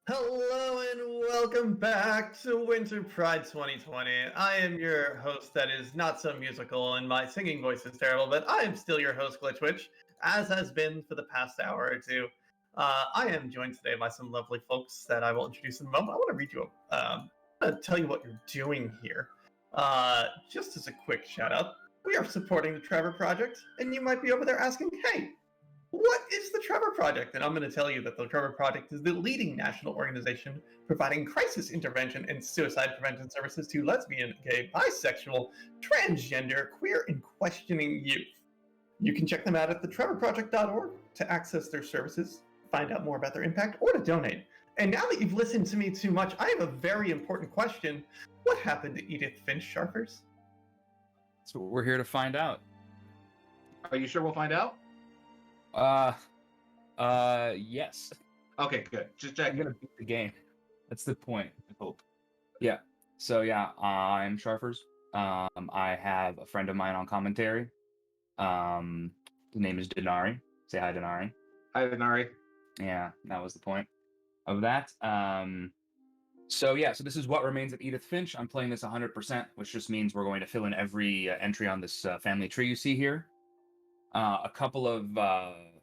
Hello and welcome back to Winter Pride 2020. I am your host that is not so musical and my singing voice is terrible, but I am still your host, Glitchwitch, as has been for the past hour or two. I am joined today by some lovely folks that I will introduce in a moment. I want to read you I'm going to tell you what you're doing here. Just as a quick shout out, we are supporting the Trevor Project, and you might be over there asking, hey, what is the Trevor Project? And I'm going to tell you that the Trevor Project is the leading national organization providing crisis intervention and suicide prevention services to lesbian, gay, bisexual, transgender, queer, and questioning youth. You can check them out at thetrevorproject.org to access their services, find out more about their impact, or to donate. And now that you've listened to me too much, I have a very important question. What happened to Edith Finch, sharfers? That's what we're here to find out. Are you sure we'll find out? Yes. Okay, good. Just check. I'm gonna beat the game. That's the point, I hope. Yeah. So yeah, I'm Sharfers. I have a friend of mine on commentary. The name is Denari. Say hi, Denari. Hi, Denari. Yeah, that was the point of that. So this is What Remains of Edith Finch. I'm playing this 100%, which just means we're going to fill in every entry on this family tree you see here. A couple of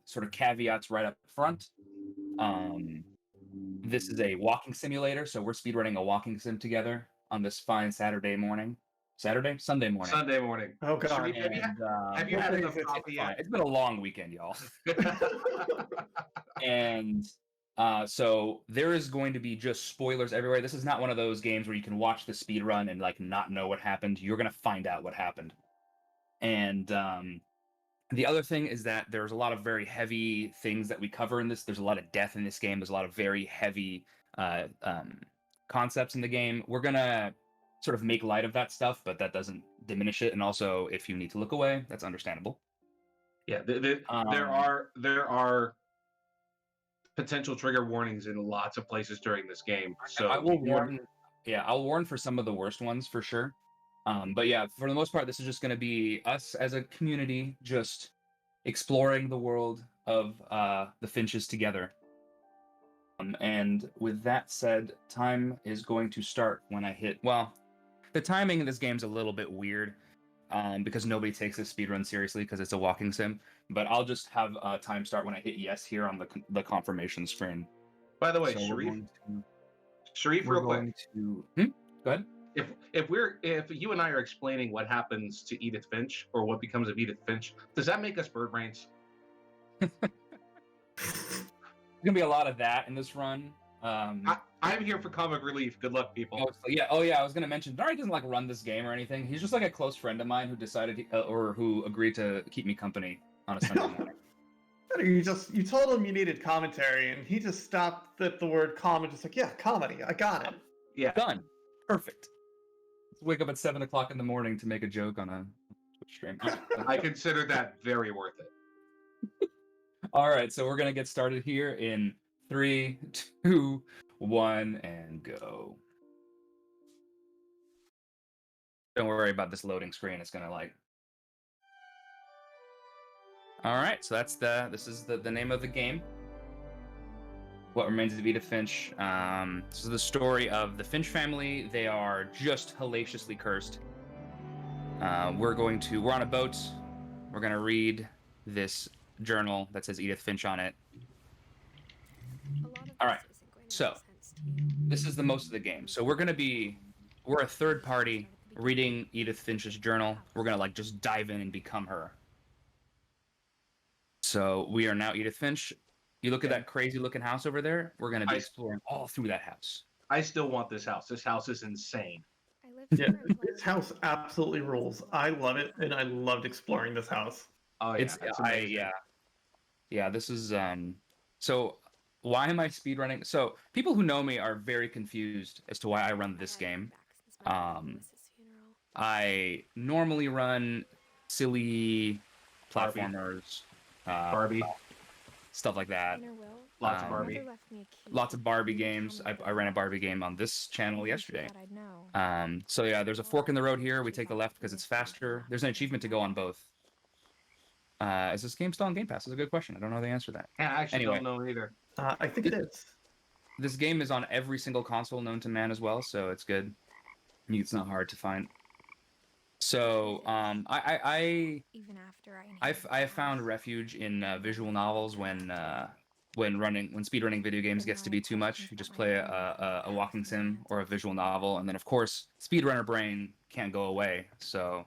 sort of caveats right up front. This is a walking simulator, so we're speedrunning a walking sim together on this fine Sunday morning. Sunday morning. Oh, God. Sharif, have you had enough coffee yet? It's been a long weekend, y'all. And so there is going to be just spoilers everywhere. This is not one of those games where you can watch the speed run and like not know what happened. You're going to find out what happened. And the other thing is that there's a lot of very heavy things that we cover in this. There's a lot of death in this game. There's a lot of very heavy concepts in the game. We're going to sort of make light of that stuff, but that doesn't diminish it. And also, if you need to look away, that's understandable. Yeah, there are potential trigger warnings in lots of places during this game. So I will warn. Yeah, I'll warn for some of the worst ones for sure. But yeah, for the most part, this is just going to be us as a community just exploring the world of the Finches together. And with that said, time is going to start when I hit... Well, the timing in this game's a little bit weird because nobody takes this speedrun seriously because it's a walking sim. But I'll just have time start when I hit yes here on the confirmation screen. By the way, So Sharif, real quick. Go ahead. If you and I are explaining what happens to Edith Finch or what becomes of Edith Finch, does that make us bird brains? There's gonna be a lot of that in this run. I'm here for comic relief. Good luck, people. I was gonna mention Dari doesn't like run this game or anything. He's just like a close friend of mine who decided or who agreed to keep me company on a Sunday morning. You told him you needed commentary, and he just stopped at the word comment, just like, yeah, comedy, I got it. Yeah, done, perfect. Let's wake up at 7 o'clock in the morning to make a joke on a Twitch stream. I consider that very worth it. All right, so we're gonna get started here in 3, 2, 1, and go. Don't worry about this loading screen. It's gonna like. All right, so this is the name of the game. What Remains of Edith Finch. This is the story of the Finch family. They are just hellaciously cursed. We're on a boat. We're gonna read this journal that says Edith Finch on it. All right, so this is the most of the game. So we're a third party reading Edith Finch's journal. We're gonna like just dive in and become her. So we are now Edith Finch. You look at that crazy looking house over there. We're gonna be exploring all through that house. I still want this house. This house is insane. Yeah, this house absolutely rules. I love it, and I loved exploring this house. Oh yeah, yeah. This is So why am I speedrunning? So people who know me are very confused as to why I run this game. I normally run silly platformers, Barbie, stuff like that. Lots of Barbie. Lots of Barbie games. I ran a Barbie game on this channel yesterday. So yeah, there's a fork in the road here. We take the left because it's faster. There's an achievement to go on both. Is this game still on Game Pass? That's a good question. I don't know the answer to that. Yeah, I actually Anyway. don't know either. I think it is. This game is on every single console known to man as well, so it's good. It's not hard to find. So I have found refuge in visual novels when speedrunning video games gets to be too much. You just play a walking sim or a visual novel, and then of course speedrunner brain can't go away. So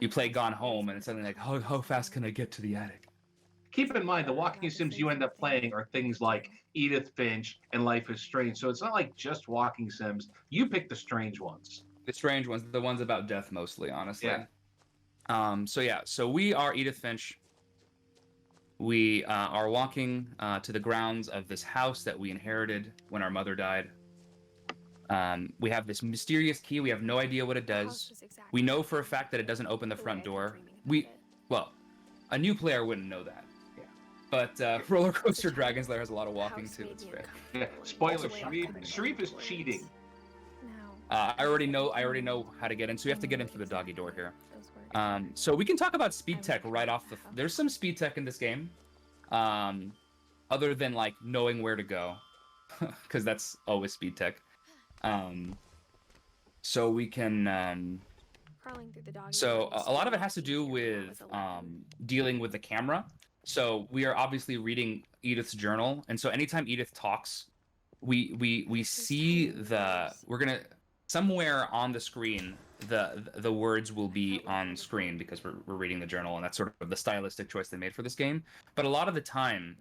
you play Gone Home, and it's suddenly like, how fast can I get to the attic? Keep in mind, the walking sims you end up playing are things like Edith, Finch, and Life is Strange. So it's not like just walking sims. You pick the strange ones. The strange ones, the ones about death mostly, honestly. Yeah. So we are Edith Finch. We are walking to the grounds of this house that we inherited when our mother died. We have this mysterious key. We have no idea what it does. We know for a fact that it doesn't open the front door. A new player wouldn't know that. But Roller Coaster Dragon's Lair has a lot of walking too. It's fair. Yeah. Spoiler: Sharif is cheating. I already know how to get in, so we have to get in through the doggy door here. So we can talk about speed tech right off the. There's some speed tech in this game, other than like knowing where to go, because that's always speed tech. So we can. So a lot of it has to do with dealing with the camera. So we are obviously reading Edith's journal, and so anytime Edith talks, we see somewhere on the screen the words will be on screen because we're reading the journal, and that's sort of the stylistic choice they made for this game. But a lot of the time,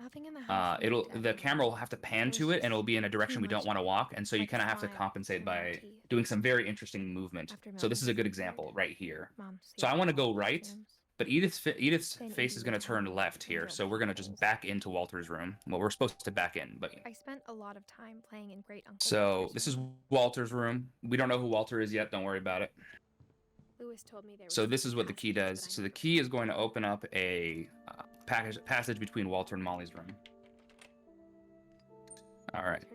the camera will have to pan to it, and it'll be in a direction we don't want to walk, and so you kind of have to compensate by doing some very interesting movement. So this is a good example right here. So I want to go right. But Edith's face is going to turn left here, so we're going to just back into Walter's room. Well, we're supposed to back in, but... I spent a lot of time playing in Great Uncle. So this is Walter's room. We don't know who Walter is yet. Don't worry about it. Lewis told me so this is what the key does. So the key is going to open up a passage between Walter and Molly's room. All right.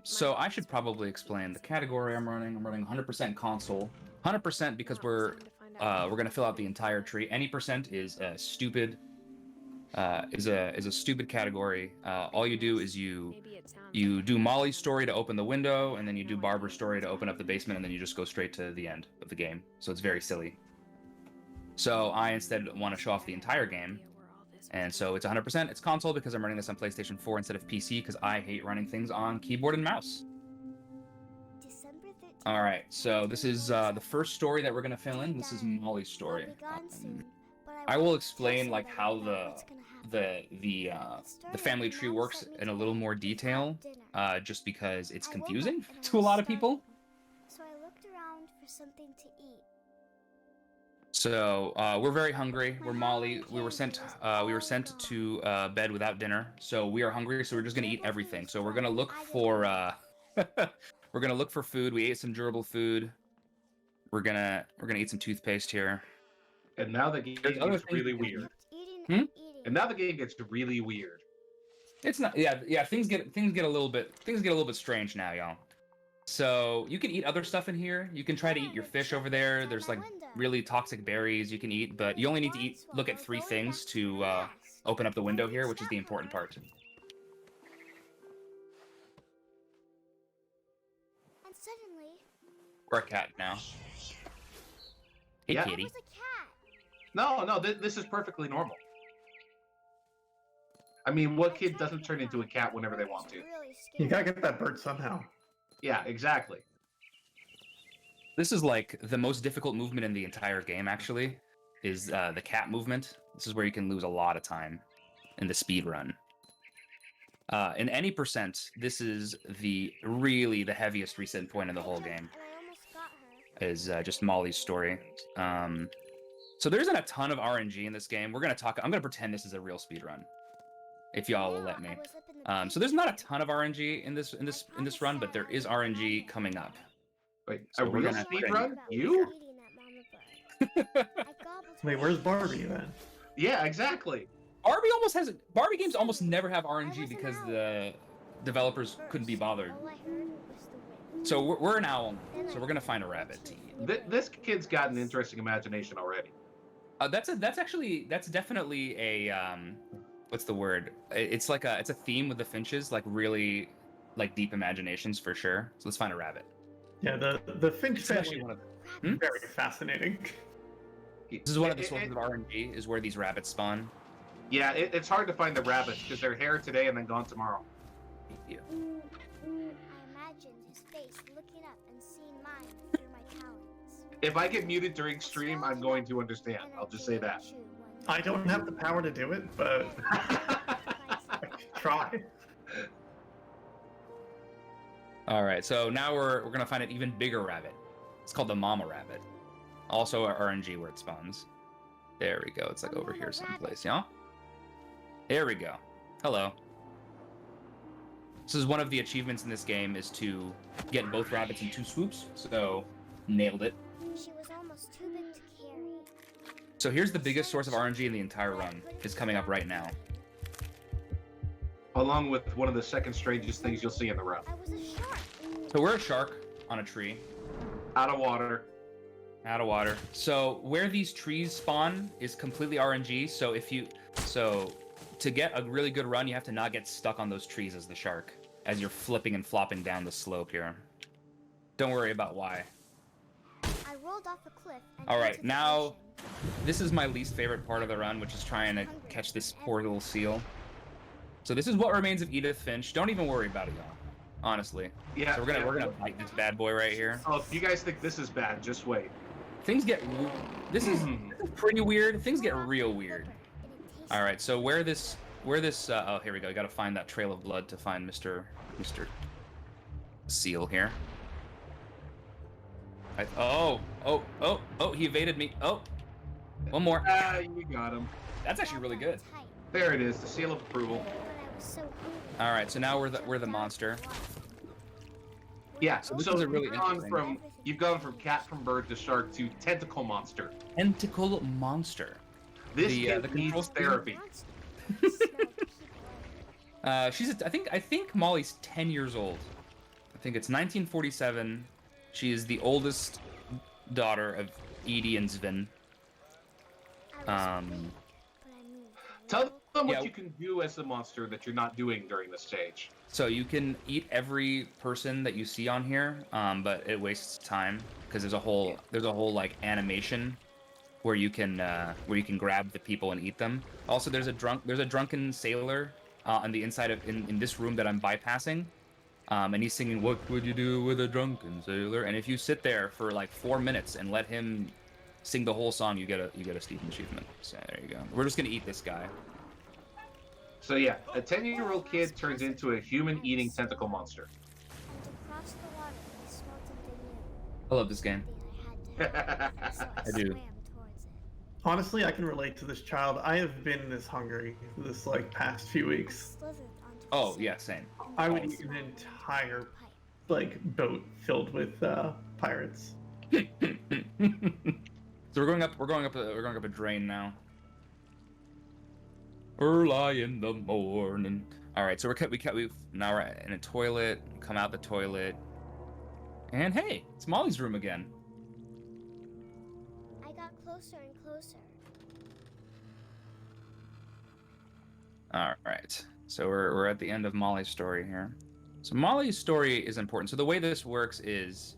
So I should probably explain the category I'm running. I'm running 100% console. 100% because we're going to fill out the entire tree. Any percent is a stupid stupid category. All you do is you do Molly's story to open the window, and then you do Barbara's story to open up the basement, and then you just go straight to the end of the game. So it's very silly. So I instead want to show off the entire game, and so it's 100%. It's console because I'm running this on PlayStation 4 instead of PC because I hate running things on keyboard and mouse. All right, so this is the first story that we're gonna fill in. This is Molly's story. I will explain like how the family tree works in a little more detail, just because it's confusing to a lot of people. So I looked around for something to eat. So we're very hungry. We're Molly. We were sent to bed without dinner, so we are hungry. So we're just gonna eat everything. So we're gonna look for we're gonna look for food. We ate some durable food. We're gonna eat some toothpaste here. And now the game gets really weird. And now the game gets really weird. It's not. Yeah. Things get a little bit strange now, y'all. So you can eat other stuff in here. You can try to eat your fish over there. There's like really toxic berries you can eat, but you only need to look at 3 things to open up the window here, which is the important part. And suddenly, We're a cat now. Hey, Yeah. kitty. it was a cat. No, this is perfectly normal. I mean, what kid doesn't turn into a cat whenever they want to? You gotta get that bird somehow. Yeah, exactly. This is like the most difficult movement in the entire game, actually, is the cat movement. This is where you can lose a lot of time in the speed run. In any percent, this is the heaviest reset point in the whole game. And I almost got her. Is just Molly's story. So there isn't a ton of RNG in this game. I'm gonna pretend this is a real speed run, if y'all will let me. So there's not a ton of RNG in this run, but there is RNG coming up. Wait, So a we're real gonna speed train. run? You? Wait, where's Barbie then? Yeah, exactly. Barbie games almost never have RNG because the developers couldn't be bothered. All I heard was the wind. So we're an owl, so we're gonna find a rabbit to eat. This kid's got an interesting imagination already. That's definitely a what's the word? It's like it's a theme with the Finches, like really like deep imaginations for sure. So let's find a rabbit. Yeah, the Finch This is family actually one of is very fascinating. this is one of the sources of RNG is where these rabbits spawn. Yeah, it's hard to find the rabbits because they're here today and then gone tomorrow. Yeah. I imagined his face looking up and seeing mine through my talons. If I get muted during stream, I'm going to understand. I'll just say that. I don't have the power to do it, but I try. All right, so now we're gonna find an even bigger rabbit. It's called the mama rabbit. Also a RNG where it spawns. There we go. It's like over here someplace, yeah? There we go. Hello. This is one of the achievements in this game is to get both rabbits in 2 swoops. So nailed it. She was almost too big to carry. So here's the biggest source of RNG in the entire run. It's coming up right now. Along with one of the second strangest things you'll see in the run. I was a shark. So we're a shark on a tree. Out of water. Out of water. So where these trees spawn is completely RNG. So to get a really good run, you have to not get stuck on those trees as the shark, as you're flipping and flopping down the slope here. Don't worry about why. I rolled off a cliff and All right, into the now ocean. this is my least favorite part of the run, which is trying to catch this poor little seal. So this is what remains of Edith Finch. Don't even worry about it, y'all. Honestly. Yeah. So we're gonna bite this bad boy right here. Oh, if you guys think this is bad, just wait. Things get this is pretty weird. Things get real weird. All right, so where this oh, here we go. We got to find that trail of blood to find Mr. Seal here. Oh, he evaded me. Oh, one more. Ah, you got him. That's actually really good. There it is, the seal of approval. But I was so hungry. All right, so now we're the monster. Yeah, So this so is a really you've gone from cat from bird to shark to tentacle monster. Tentacle monster. This The kid control needs scheme? therapy. I think Molly's 10 years old. I think it's 1947. She is the oldest daughter of Edie and Sven. Tell them what Yeah. you can do as the monster that you're not doing during this stage. So you can eat every person that you see on here, but it wastes time because there's a whole like animation where you can grab the people and eat them. Also, there's a drunken sailor on the inside of in this room that I'm bypassing, and he's singing "What would you do with a drunken sailor?" And if you sit there for like 4 minutes and let him sing the whole song, you get a Steven achievement. So there you go. We're just gonna eat this guy. So yeah, a 10-year-old kid turns into a human-eating tentacle monster. And to cross the water, I smelled something new. I love this game. So I do. swam towards it. Honestly, I can relate to this child. I have been this hungry this like past few weeks. Slithered onto the Oh sand, yeah, same. and I would then eat an swam entire pipe. like boat filled with pirates. So we're going up a drain now. Early in the morning. All right, so we now we're in a toilet. Come out the toilet, and hey, it's Molly's room again. I got closer and closer. All right, so we're at the end of Molly's story here. So Molly's story is important. So the way this works is,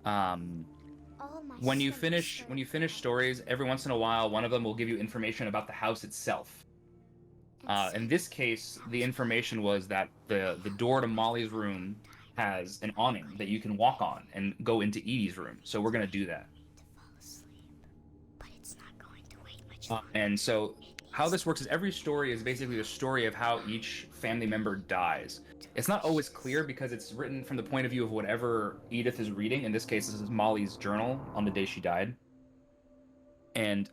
All my when you senses finish stories, every once in a while, one of them will give you information about the house itself. In this case, the information was that the door to Molly's room has an awning that you can walk on and go into Edie's room. So we're gonna do that. to fall asleep, but it's not going to wait much longer. And so how this works is every story is basically the story of how each family member dies. It's not always clear because it's written from the point of view of whatever Edith is reading. In this case, this is Molly's journal on the day she died. And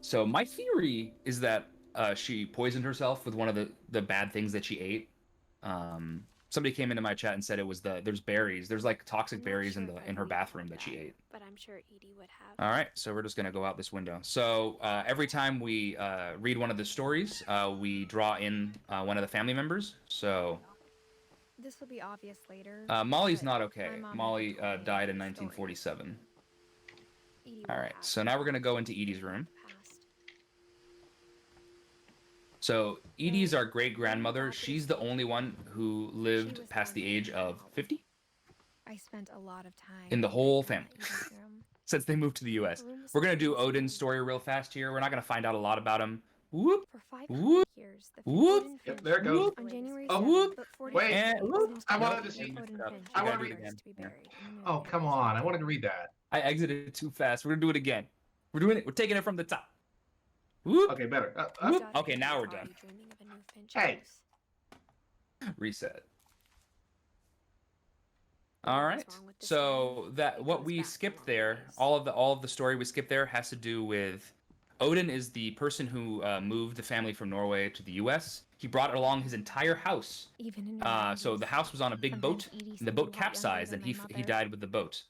so my theory is that she poisoned herself with one of the bad things that she ate. Somebody came into my chat and said it was there's berries. There's like toxic berries in her bathroom that she ate. But I'm sure Edie would have. All right, so we're just gonna go out this window. So every time we read one of the stories, we draw in one of the family members. So This will be obvious later. Molly's but not okay. my mom Molly told me died in the story. 1947. Edie All would right, have so now we're gonna go into Edie's room. the past. So Edie's our great grandmother. She's the only one who lived past the age of 50 I spent a lot of time in the whole in that family Edie's room. since they moved to the U.S. The room was We're gonna do so Odin's story real fast here. We're not gonna find out a lot about him. Whoop. For 500 Whoop. years, the Whoop. Odin Yep, Finch there it goes. lived on January Oh, 7th, whoop. but 40 Wait, years and- ago, whoop. Odin's I wanted body to see- Odin Yep, Finch I wanted was to read raised to be Yeah. buried in the Oh, come on. I wanted to read that. I exited too fast. We're gonna do it again. We're doing it. We're taking it from the top. Whoop. Okay, better. Whoop. Okay, now we're done. Hey. Reset. All right. So that what we skipped there, all of the story we skipped there has to do with Odin is the person who moved the family from Norway to the U.S. He brought along his entire house. So the house was on a big boat. And the boat capsized, and he died with the boat.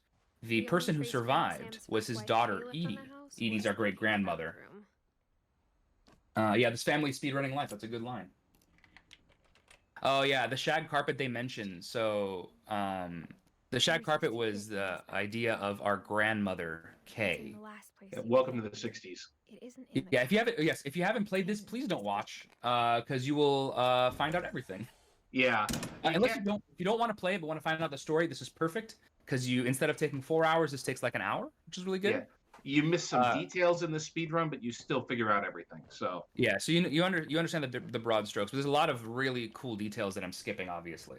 The person who survived was his daughter Edie. Edie's our great grandmother. Yeah, this family speedrunning life. That's a good line. Oh yeah, the shag carpet they mentioned. So the shag carpet was the idea of our grandmother Kay. Yeah, welcome to the 60s. Yeah, if you haven't played this, please don't watch, because you will find out everything. Yeah. Unless if you don't want to play it but want to find out the story, this is perfect because you instead of taking 4 hours, this takes like an hour, which is really good. Yeah. You miss some details in the speed run, but you still figure out everything. So yeah, so you understand the broad strokes, but there's a lot of really cool details that I'm skipping, obviously.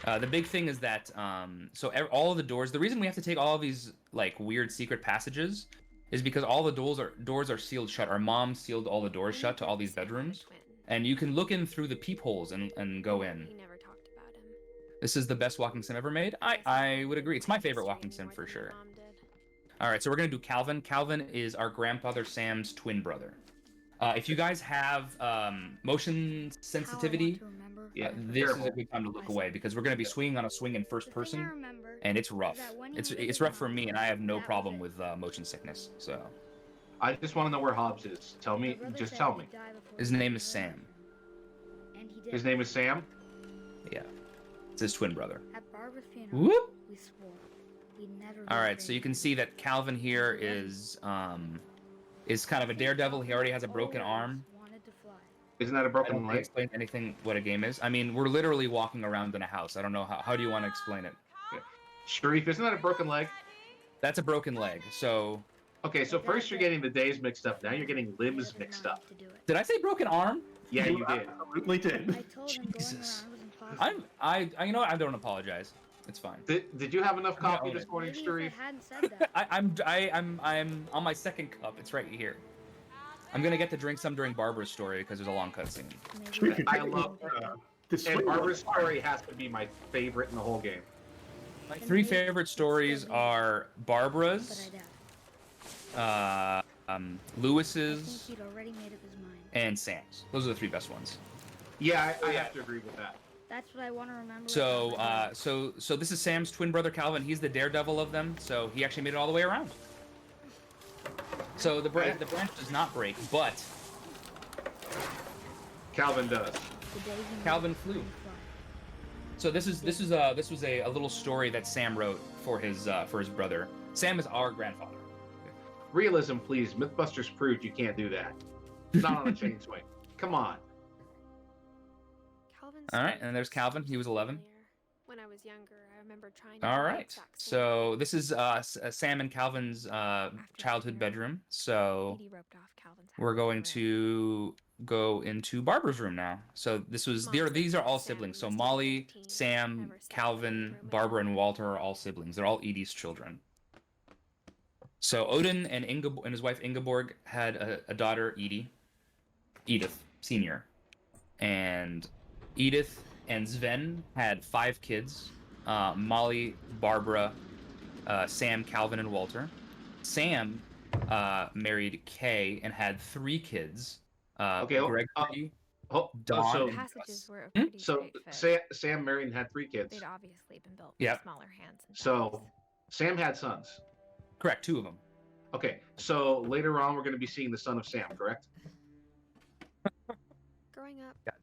The big thing is that all of the doors. The reason we have to take all of these like weird secret passages is because all the doors are sealed shut. Our mom sealed all the doors shut to all these bedrooms, and you can look in through the peepholes and go in. We never talked about him. This is the best walking sim ever made. I would agree. It's my favorite walking sim for sure. All right, so we're gonna do Calvin. Calvin is our grandfather Sam's twin brother. If you guys have motion sensitivity, yeah, this is a good time to look away because we're gonna be swinging on a swing in first person, and it's rough. It's rough for me, and I have no problem with motion sickness. So I just want to know where Hobbs is. Tell me, just tell me. his name is Sam. His name is Sam. Yeah, it's his twin brother. At Barbara's funeral, Whoop. we swore we'd never. All right, so you can see that Calvin here is kind of a daredevil. He already has a broken arm. Wanted to fly. Isn't that a I broken don't leg? explain anything what a game is. I mean, we're literally walking around in a house. I don't know how do you want to explain it? Sharif, isn't that a broken leg? That's a broken leg. So Okay, so first you're getting the days mixed up. Now you're getting limbs mixed up. did I say broken arm? Yeah, you did. Absolutely did. I told him going Jesus. around was impossible. I you know what? I don't apologize. It's fine. Did you have enough coffee own this it. morning, Maybe Sharif? if I hadn't said that. I'm on my second cup. It's right here. I'm gonna get to drink some during Barbara's story because there's a long cutscene. Maybe I love this And swing Barbara's one. story has to be my favorite in the whole game. My three favorite stories are but Barbara's, I doubt. I Lewis's, think he'd already made up his mind. and Sam's. Those are the three best ones. Yeah, I have to agree with that. That's what I want to remember. So, about my so this is Sam's twin brother Calvin. He's the daredevil of them. So he actually made it all the way around. So the branch does not break, but Calvin does. the day he made Calvin it, flew. he fly. So this was a little story that Sam wrote for his brother. Sam is our grandfather. Realism, please. Mythbusters proved you can't do that. Not on a chain swing. Come on. All right, and there's Calvin. He was 11. When I was younger, I remember trying to All do the right. exact same So this is Sam and Calvin's childhood bedroom. So Edie roped off Calvin's we're house going room. to go into Barbara's room now. So these are all siblings. So Molly, Sam, Calvin, Barbara, and Walter are all siblings. They're all Edie's children. So Odin and his wife Ingeborg had a daughter, Edith Senior, and Edith and Sven had 5 kids: Molly, Barbara, Sam, Calvin, and Walter. Sam married Kay and had 3 kids: Okay, Gregory, Oh, Dawn, so, and Passages were a Hmm? pretty so great fit. Sam married and had 3 kids. They'd obviously been built Yep. with smaller hands and So bodies. Sam had sons. Correct, 2 of them. Okay, so later on we're going to be seeing the son of Sam, correct? Growing up, God.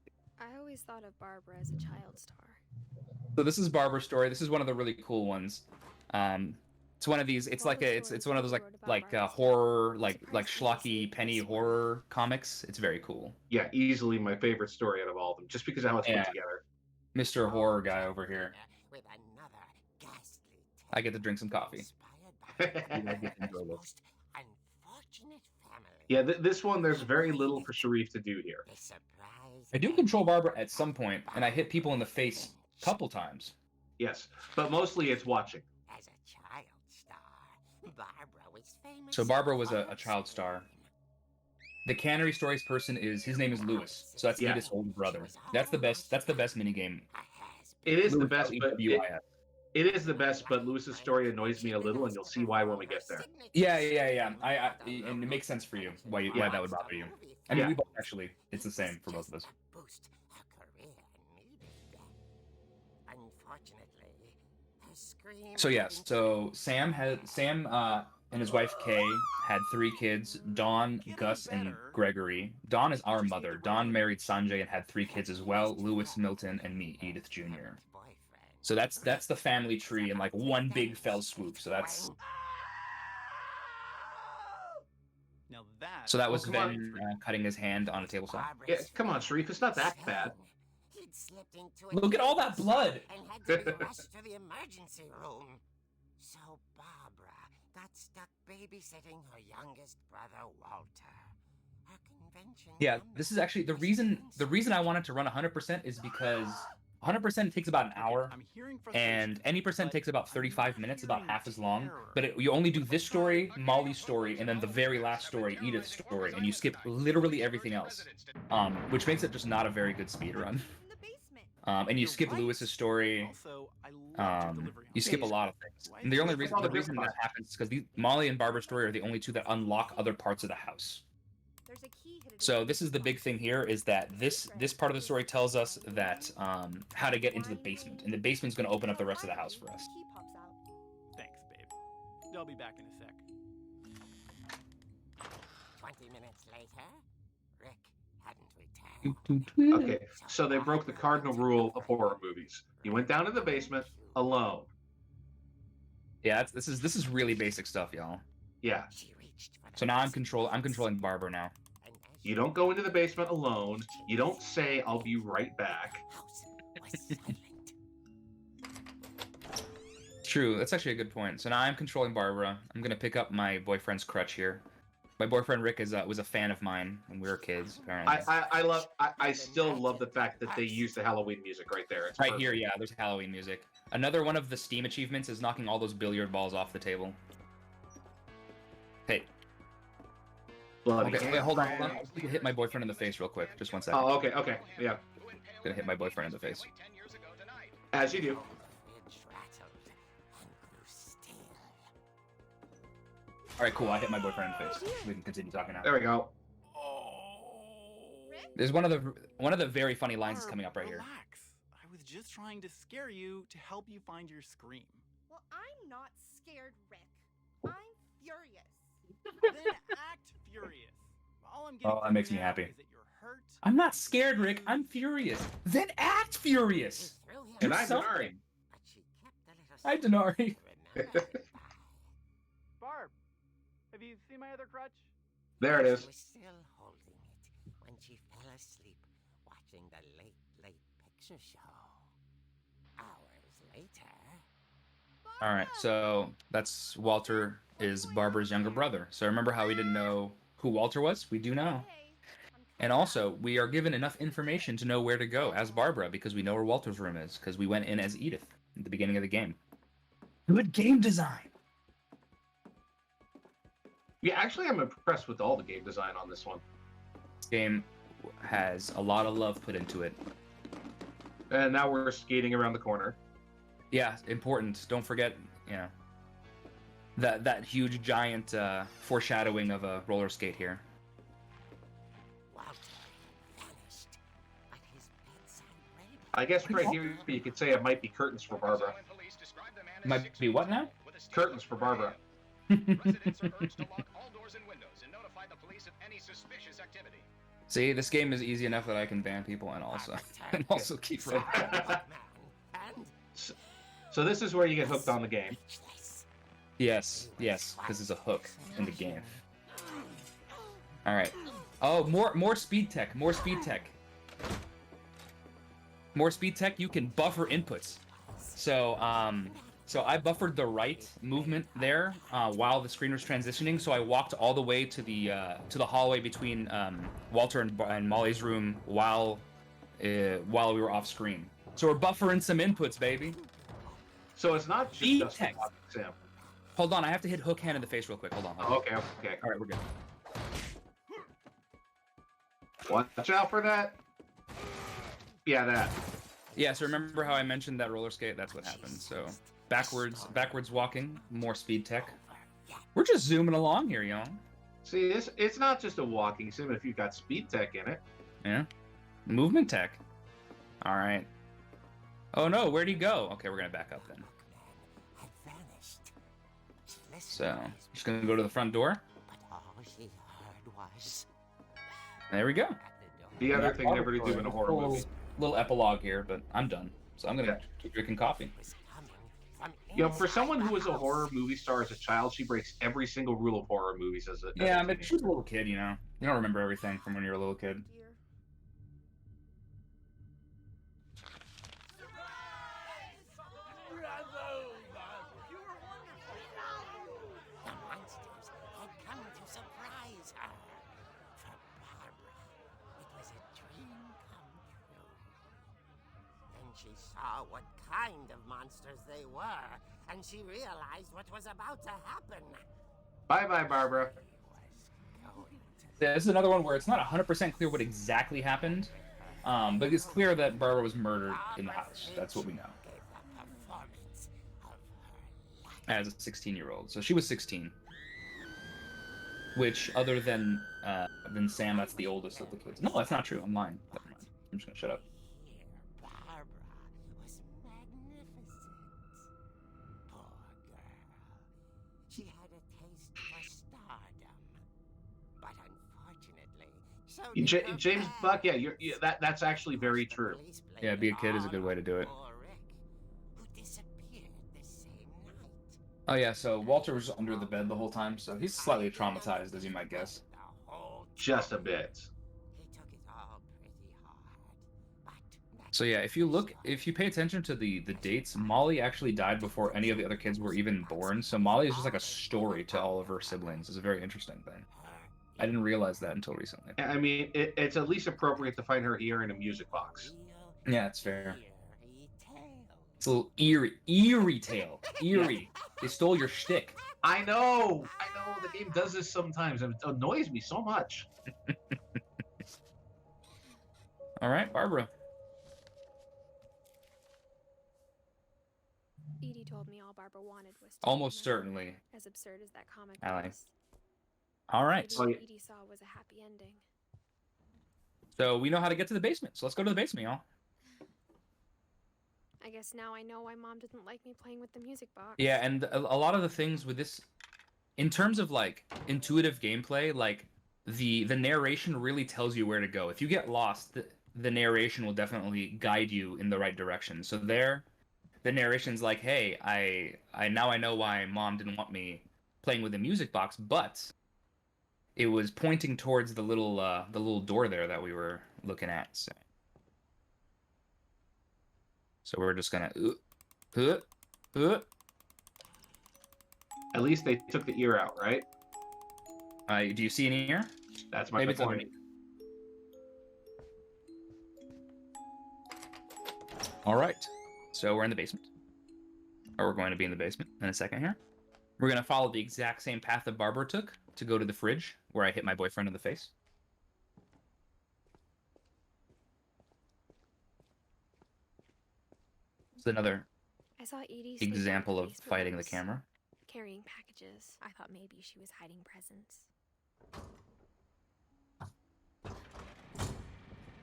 I always thought of Barbara as a child star. So this is Barbara's story. This is one of the really cool ones. It's one of these. It's like it's one of those like horror like schlocky penny horror comics. It's very cool. Yeah, easily my favorite story out of all of them, just because of how it's Yeah. put together. Mr. Horror guy over here. I get to drink some coffee. Yeah, this one there's very little for Sharif to do here. I do control Barbara at some point, and I hit people in the face a couple times. Yes, but mostly it's watching. As a child star, Barbara was famous. So Barbara was a child star. The Cannery Stories person his name is Lewis. So that's Yeah. Edith's older brother. That's the best minigame. It is the Lewis best, but WIS. it is the best. But Lewis's story annoys me a little, and you'll see why when we get there. Yeah. I and it makes sense for you why that would bother you. I mean, Yeah. we both actually. It's the same for both of us. Boost her career needed. Unfortunately, her scream. So yes, so Sam and his wife Kay had 3 kids: Dawn, Gus, and Gregory. Dawn is our mother. Dawn married Sanjay and had 3 kids as well: Lewis, Milton, and me, Edith Jr. So that's the family tree in like one big fell swoop. So that's that was come on. Ben cutting his hand on a table saw. Yeah, come on, Sharif, it's not that bad. He'd slipped into Look at all that blood. and had to be rushed to the emergency room. So Barbara got stuck babysitting her youngest brother Walter. Her convention. Yeah, this is actually the reason I wanted to run 100% is because 100% takes about an hour, and any percent takes about 35 minutes, about half as long. But you only do this story, Molly's story, and then the very last story, Edith's story, and you skip literally everything else, which makes it just not a very good speed run. And you skip Lewis's story. You skip a lot of things. And the reason that happens is because Molly and Barbara's story are the only 2 that unlock other parts of the house. So this is the big thing here, is that this part of the story tells us that how to get into the basement, and the basement's going to open up the rest of the house for us. Thanks, babe. I'll be back in a sec. 20 minutes later, Rick hadn't returned. Okay, so they broke the cardinal rule of horror movies. You went down to the basement alone. Yeah, this is really basic stuff, y'all. Yeah, She reached for the So now I'm controlling Barbara now. and as you don't go into the basement alone. You don't say, "I'll be right back." house was silent. True, that's actually a good point. So now I'm controlling Barbara. I'm gonna pick up my boyfriend's crutch here. My boyfriend Rick was a fan of mine when we were kids. Apparently, I still love the fact that they use the Halloween music right there. It's right perfect. here, yeah. There's Halloween music. Another one of the Steam achievements is knocking all those billiard balls off the table. Hey, Bloody okay, wait, hold on. I'm gonna hit my boyfriend in the face real quick. Just 1 second. Oh, okay, yeah. Gonna hit my boyfriend in the face. As you do. Fridge rattled and grew still. All right, cool. I hit my boyfriend in the face. We can continue talking now. There we go. There's one of the very funny lines that's coming up right here. Relax. I was just trying to scare you to help you find your scream. Well, I'm not scared, Rick. I'm furious. Then act furious. All I'm getting Oh, that from makes you me now happy. is that you're hurt. I'm not scared, Rick. I'm furious. Then act furious. He threw him And Do I'm something. Denari. but she kept the little Hi, secret Denari. remembered by. Barb, have you seen my other crutch? There it is. She was still holding it when she fell asleep watching the late picture show. Hours later. All right, so that's Walter is Barbara's younger brother. So remember how we didn't know who Walter was? We do now. And also, we are given enough information to know where to go as Barbara because we know where Walter's room is because we went in as Edith at the beginning of the game. Good game design. Yeah, actually, I'm impressed with all the game design on this one. This game has a lot of love put into it. And now we're skating around the corner. Yeah, important. Don't forget, you know, that huge giant foreshadowing of a roller skate here. Walter vanished, but his bedside radar I guess right here you could say it might be curtains for Barbara. Might be what now? Curtains for Barbara. See, this game is easy enough that I can ban people and also keep running. and So this is where you get hooked on the game. speechless. Yes, because there's a hook in the game. All right. Oh, more speed tech. More speed tech. More speed tech. You can buffer inputs. So so I buffered the right movement there while the screen was transitioning. So I walked all the way to the hallway between Walter and Molly's room while we were off screen. So we're buffering some inputs, baby. So it's not Speed just tech. a walking sim. Hold on, I have to hit hook hand in the face real quick. Hold on. Oh, okay. All right, we're good. Watch out for that. Yeah, that. Yeah, so remember how I mentioned that roller skate? That's what happened. So backwards walking, more speed tech. We're just zooming along here, y'all. See, it's not just a walking sim if you've got speed tech in it. Yeah. Movement tech. All right. Oh no, where'd he go? Okay, we're gonna back up then. So, just gonna go to the front door. There we go. The other thing never to do in a horror movie. Little epilogue here, but I'm done. So I'm gonna keep drinking coffee. You know, for someone who was a horror movie star as a child, she breaks every single rule of horror movies as a Yeah, but she was a little kid, you know. You don't remember everything from when you were a little kid. The monsters had come to surprise her. For Barbara, it was a dream come true. Then she saw what kind of monsters they were, and she realized what was about to happen. Bye-bye, Barbara. Yeah, this is another one where it's not 100% clear what exactly happened, but it's clear that Barbara was murdered in the house. That's what we know. As a 16-year-old. So she was 16. Which, other than Sam, that's the oldest of the kids. No, that's not true. I'm lying. Never mind. I'm just gonna shut up. Barbara was magnificent. Poor girl. She had a taste for stardom. But unfortunately, so did her James past. Buck, yeah, that's actually very true. Police blamed Yeah, be a kid is a good way to do it. poor Rick, who disappeared the same night. Oh yeah, so Walter was under the bed the whole time, so he's slightly traumatized, as you might guess. The whole Just a bit. He took it all pretty hard. But So yeah, if you pay attention to the dates, Molly actually died before any of the other kids were even born. So Molly is just like a story to all of her siblings. It's a very interesting thing. I didn't realize that until recently. I mean, it's at least appropriate to find her ear in a music box. Yeah, it's fair. It's a little eerie tale. Eerie. They stole your shtick. I know. The game does this sometimes, and it annoys me so much. All right, Barbara. Edie told me all Barbara wanted was to Almost be married. certainly. As absurd as that comic Ally. was. All right. Maybe So- what Edie saw was a happy ending. So we know how to get to the basement. So let's go to the basement, y'all. I guess now I know why Mom didn't like me playing with the music box. Yeah, and a lot of the things with this, in terms of like intuitive gameplay, like the narration really tells you where to go. If you get lost, the narration will definitely guide you in the right direction. So there, the narration's like, hey, I now I know why Mom didn't want me playing with the music box, but it was pointing towards the little door there that we were looking at. So we're just gonna. At least they took the ear out, right? Do you see an ear? That's my Maybe it's point. underneath. All right. So we're in the basement. Or we're going to be in the basement in a second here. We're going to follow the exact same path that Barbara took to go to the fridge where I hit my boyfriend in the face. It's another I saw Edie sneak out example the of basement fighting the once, camera. carrying packages. I thought maybe she was hiding presents.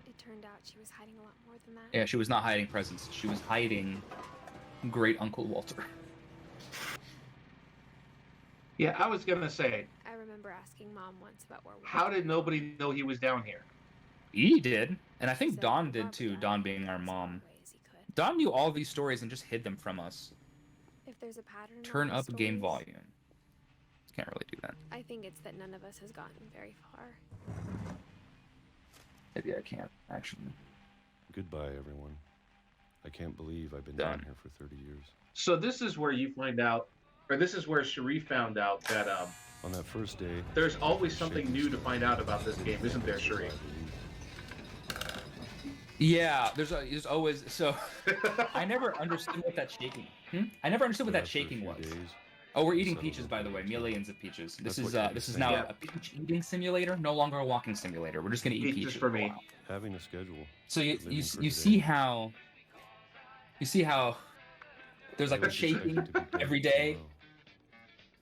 It turned out she was hiding a lot more than that. Yeah, she was not hiding presents. She was hiding Great Uncle Walter. Yeah, I was gonna say, I remember asking Mom once about where we how were. did nobody know he was down here? He did. And I She think said Dawn that did Barbara too, died Dawn in being our as mom. many ways he could. Dawn knew all these stories and just hid them from us. If if there's a pattern in Turn all up the game stories? volume. Can't really do that. I think it's that none of us has gotten very far. Maybe I can't, actually. Goodbye, everyone. I can't believe I've been Done. down here for 30 years. So this is where you find out, or this is where Sharif found out that On that first day, there's always something new to find out about this game, isn't there, Sharif? Yeah, there's always so. I never understood what that shaking. I never understood what that shaking was. Oh, we're eating peaches, by the way. Millions of peaches. This is now Yeah. a peach eating simulator, no longer a walking simulator. We're just gonna eat peaches for me. a while. Having a schedule. So you living for you today. see how there's like I a was expected shaking to be dead every day. tomorrow.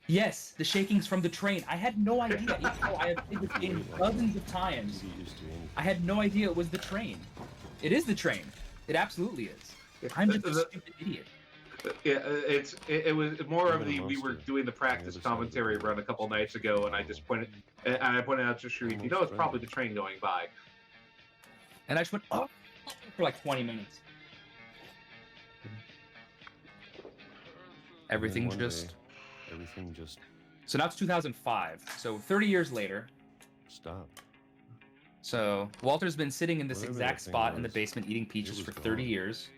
Yes, the shaking's from the train. I had no idea. Even though I have played this game dozens of times, Get used to anything. I had no idea it was the train. It is the train. It absolutely is. I'm just a stupid idiot. Yeah, it was more I'm of a the we were monster. doing the practice commentary run a couple nights ago, and I just pointed out to Sharif, you know, it's probably the train going by. And I just went oh for like 20 minutes. Everything one just day, everything just so now it's 2005. So 30 years later. stopped. So Walter's been sitting in this Whatever exact that thing spot in the was, basement eating peaches it for was 30 gone. years.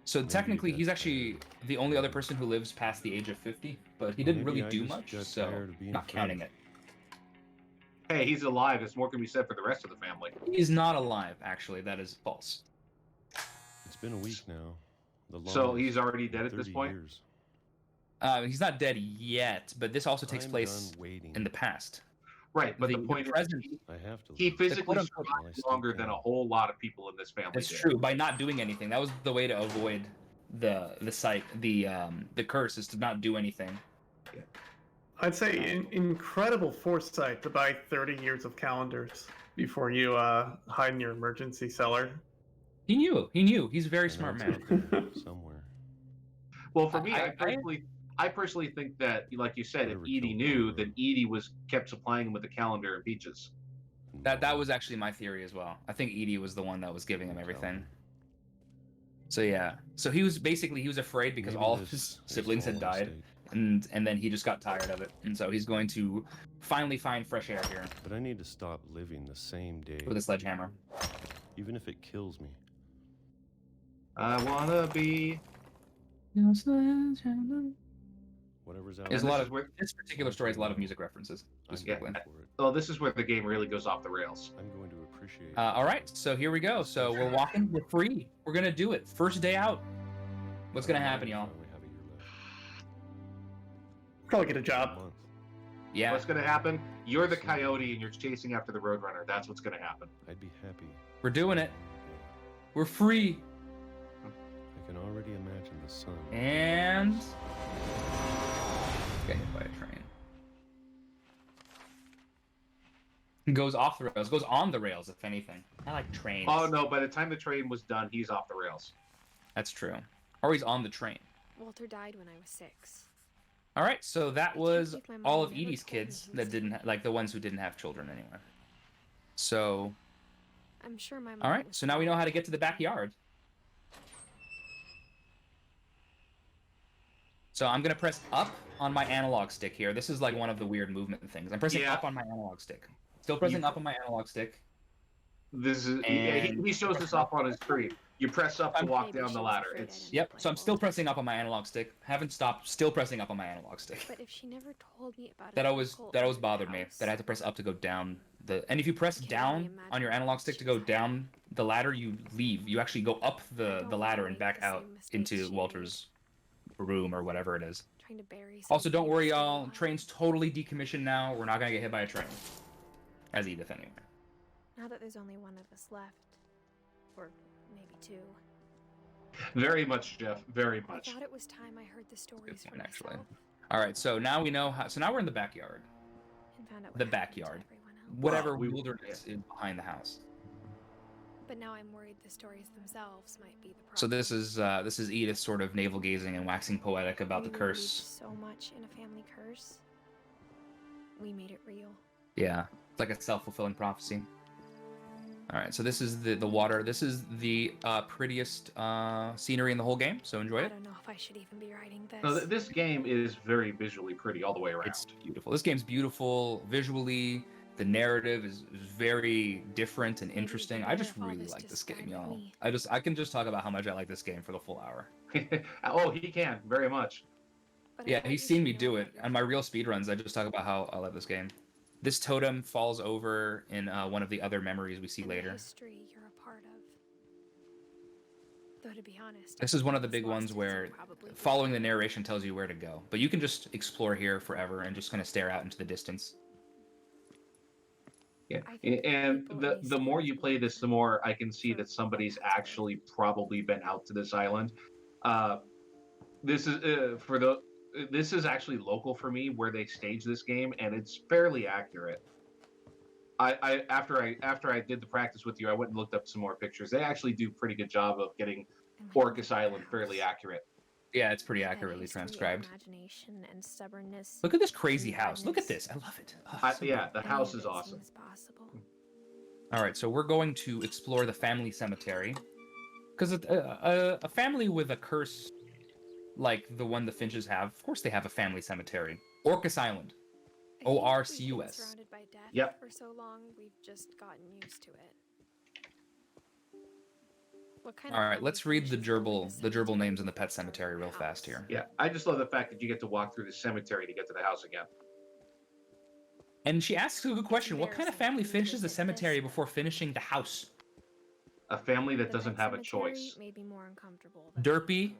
So Maybe technically, he he's got actually tired. the only other person who lives past the age of 50, but he didn't Maybe really I do just much, got so tired of being not counting it. Hey, he's alive. There's more can be said for the rest of the family. He's not alive, actually. That is false. It's been a week now. The So longest he's already dead at this 30 point? years. He's not dead yet, but this also takes I'm place done waiting. in the past. Right, but the The point present. is, I have to. he live. physically quote-unquote while I survived still longer can. than a whole lot of people in this family That's did. true. By not doing anything, that was the way to avoid the curse is to not do anything. I'd say incredible foresight to buy 30 years of calendars before you hide in your emergency cellar. He knew. He's a very I know smart it's man. out there somewhere. Well, for me, I- I personally think that, like you said, if Whatever Edie killed knew, my then Edie kept supplying him with the calendar and peaches. That was actually my theory as well. I think Edie was the one that was giving him everything. So yeah. So he was afraid because Maybe all of this his is siblings all had a died, mistake. and then he just got tired of it, and so he's going to finally find fresh air here But I need to stop living the same day, with a sledgehammer. even if it kills me. I wanna be. Whatever's out There's a And lot this of is where- this particular story has a lot of music references. I'm Specifically. going for it. Oh, this is where the game really goes off the rails. I'm going to appreciate. All right, so here we go. So we're walking. We're free. We're gonna do it. First day out. What's gonna happen, y'all? I only have a year left. Probably get a job. Month. Yeah. What's gonna happen? You're the coyote and you're chasing after the roadrunner. That's what's gonna happen. I'd be happy. We're doing it. Yeah. We're free. I can already imagine the sun. And get hit by a train. Goes off the rails. Goes on the rails, if anything. I like trains. Oh no! By the time the train was done, he's off the rails. That's true. Or he's on the train. Walter died when I was 6. All right, so that was believe my mom all of never Edie's told me kids he that was didn't like the ones who didn't have children anyway. So, I'm sure my mom all right, was so now we know sad. how to get to the backyard. So I'm gonna press up on my analog stick here. This is like one of the weird movement things. I'm pressing Yeah. up on my analog stick. Still pressing up on my analog stick. This is And- he shows this off on his screen. You press up to walk Maybe down she the was ladder. afraid I It's didn't Yep. play So I'm still Walter. pressing up on my analog stick. Haven't stopped. Still pressing up on my analog stick. But if she never told me about That it, always bothered me. That I had to press up to go down the. And if you press Can down only on your imagine analog stick to go down the ladder, you leave. You actually go up the don't ladder wanna and make back the out same mistakes into she Walter's room or whatever it is. Trying to bury Also, don't something worry, still y'all. alive. Train's totally decommissioned now. We're not gonna get hit by a train. As Edith, anyway. Now that there's only one of us left, or maybe 2, very much, Jeff. Very I much. thought it was time I heard the stories point, for actually. myself All right, so now we know how. So now we're in the backyard. and found out what The happened to backyard. everyone else. Whatever we- wilderness is behind the house. But now I'm worried the stories themselves might be the problem. So this is Edith sort of navel gazing and waxing poetic about the We believed curse. so much in a family curse. We made it real. Yeah, it's like a self-fulfilling prophecy. All right, so this is the water. This is the prettiest scenery in the whole game, so enjoy I it. don't know if I should even be writing this. No, this game is very visually pretty all the way around. It's beautiful. This game's beautiful visually. The narrative is very different and interesting. I just really like this game, y'all. I can just talk about how much I like this game for the full hour. Oh, he can very much. Yeah, he's seen me do it. On my real speedruns, I just talk about how I love this game. This totem falls over in one of the other memories we see later. History you're a part of. Though to be honest, This is one of the big ones where following the narration tells you where to go. But you can just explore here forever and just kind of stare out into the distance. Yeah, and the more you play this, the more I can see that somebody's actually probably been out to this island. This is actually local for me where they stage this game, and it's fairly accurate. After I did the practice with you, I went and looked up some more pictures. They actually do a pretty good job of getting Orcus Island fairly accurate. Yeah, it's pretty accurately transcribed. Imagination and stubbornness. Look at this crazy house. Look at this. I love it. Oh, Yeah, the house is awesome. All right, so we're going to explore the family cemetery. Because a family with a curse like the one the Finches have, of course they have a family cemetery. Orcus Island. ORCUS. Surrounded by death Yep. for so long, we've just gotten used to it. What kind All right, let's read the gerbil names in the pet cemetery real fast here. Yeah, I just love the fact that you get to walk through the cemetery to get to the house again. And she asks a good question. What kind of family finishes the cemetery before finishing the house? A family that doesn't have a choice. Made me more uncomfortable. Derpy,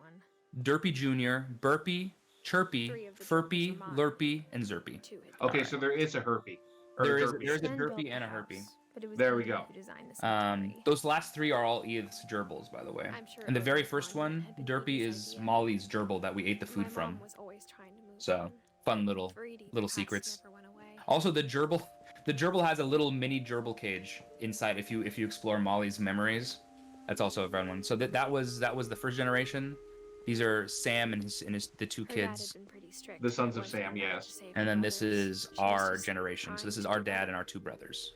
Derpy Jr., Burpy, Chirpy, Furpy, Lurpy, and Zerpy. Okay, so there is a herpy. There's a Derpy and a Herpy. There we go. Those last three are all Edith's gerbils, by the way. And the very first one, Derpy, is Molly's gerbil that we ate the food from. So fun little secrets. Also, the gerbil has a little mini gerbil cage inside. If you explore Molly's memories, that's also a fun one. So that was the first generation. These are Sam and the two kids. The sons of Sam, yes. And then this is our generation. So this is our dad and our two brothers.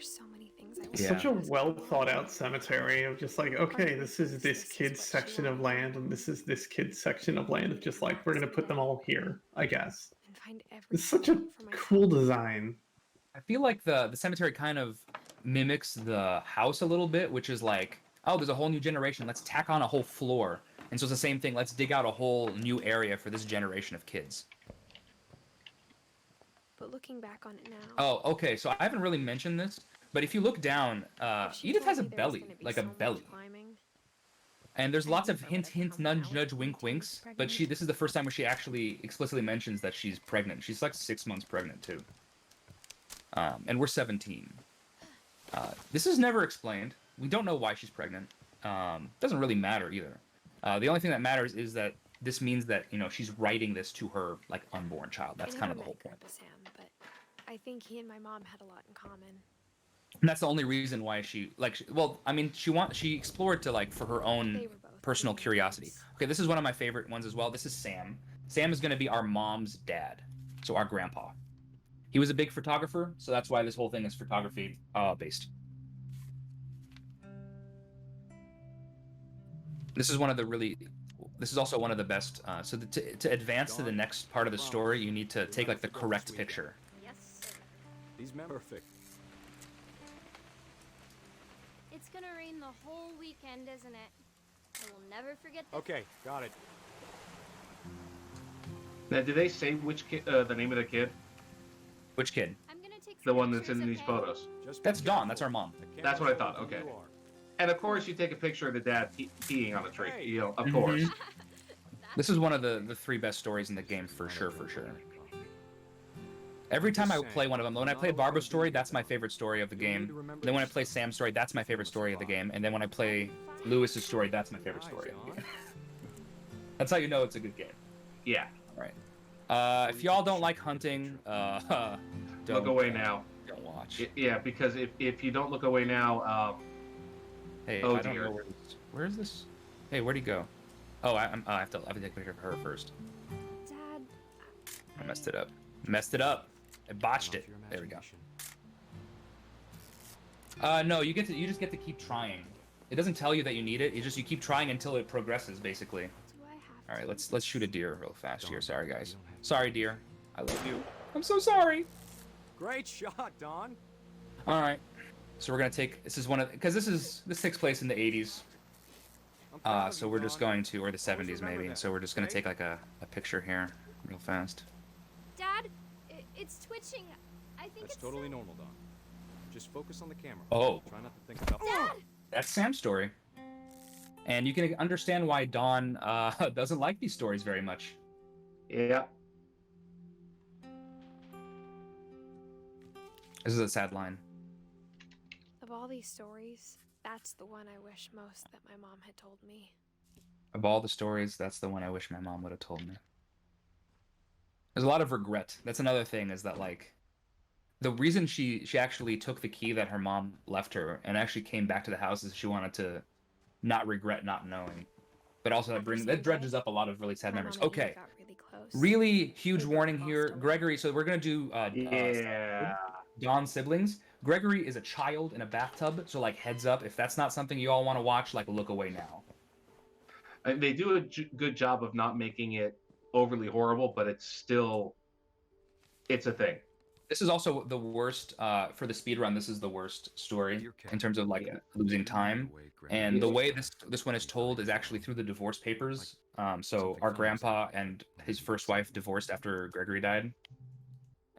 So many things I It's such a well thought out cemetery of just like, okay, this is this kid's section of land and this is this kid's section of land of just like, we're gonna put them all here, I guess. It's such a cool design. I feel like the cemetery kind of mimics the house a little bit, which is like, oh, there's a whole new generation, let's tack on a whole floor. And so it's the same thing, let's dig out a whole new area for this generation of kids. But looking back on it now. Oh, okay, so I haven't really mentioned this, but if you look down, Edith has a belly, like a belly. And there's lots of hint, nudge, wink, winks. But this is the first time where she actually explicitly mentions that she's pregnant. She's like 6 months pregnant too. And we're 17. This is never explained. We don't know why she's pregnant. Doesn't really matter either. The only thing that matters is that this means that she's writing this to her like unborn child. That's kind of the whole point. Sam, but I think he and my mom had a lot in common. And that's the only reason why she explored to for her own personal curiosity. Okay, this is one of my favorite ones as well. This is Sam. Sam is going to be our mom's dad, so our grandpa. He was a big photographer, so that's why this whole thing is photography based. This is also one of the best. So to advance to the next part of the story, you need to take the correct picture. Yes, sir. These men perfect. It's gonna rain the whole weekend, isn't it? I will never forget this. Okay, got it. Now, did they say which kid, the name of the kid? Which kid? I'm gonna take the one that's in these photos. That's Dawn. That's our mom. That's what I thought. Okay. And of course, you take a picture of the dad peeing on a tree. Of course. This is one of the three best stories in the game for sure. Every time I play one of them, when I play Barbara's story, that's my favorite story of the game. Then when I play Sam's story, that's my favorite story of the game. And then when I play Lewis's story, that's my favorite story of the game. That's how you know it's a good game. Yeah. All right. If y'all don't like hunting, look away now. Don't watch. Yeah, because if you don't look away now, hey, oh I don't dear. know where is this? Hey, where'd he go? Oh, I have to take a picture of her first. Dad. I messed it up. I botched it. There we go. No, you just get to keep trying. It doesn't tell you that you need it. You keep trying until it progresses, basically. All right, let's shoot a deer real fast here. Sorry, guys. Sorry, deer. I love you. I'm so sorry. Great shot, Don. All right. So we're gonna take. This is one of because this takes place in the 80s. So we're just going to, or the 70s maybe. So we're just gonna take like a picture here, real fast. Dad, it's twitching. I think That's it's totally normal, Don. Just focus on the camera. Oh. Try not to think about. Dad! That's Sam's story. And you can understand why Dawn doesn't like these stories very much. Yeah. This is a sad line. Of all these stories, that's the one I wish most that my mom had told me. Of all the stories, that's the one I wish my mom would have told me. There's a lot of regret. That's another thing, is that like the reason she actually took the key that her mom left her and actually came back to the house is she wanted to not regret not knowing. But also that dredges up a lot of really sad memories. Okay. Really huge warning here. Gregory, so we're going to do Dawn's siblings. Gregory is a child in a bathtub, so like heads up, if that's not something you all want to watch, like look away now. They do a good job of not making it overly horrible, but it's a thing. This is also the worst for the speed run. This is the worst story in terms of like losing time. And the way this one is told is actually through the divorce papers. So our grandpa and his first wife divorced after Gregory died.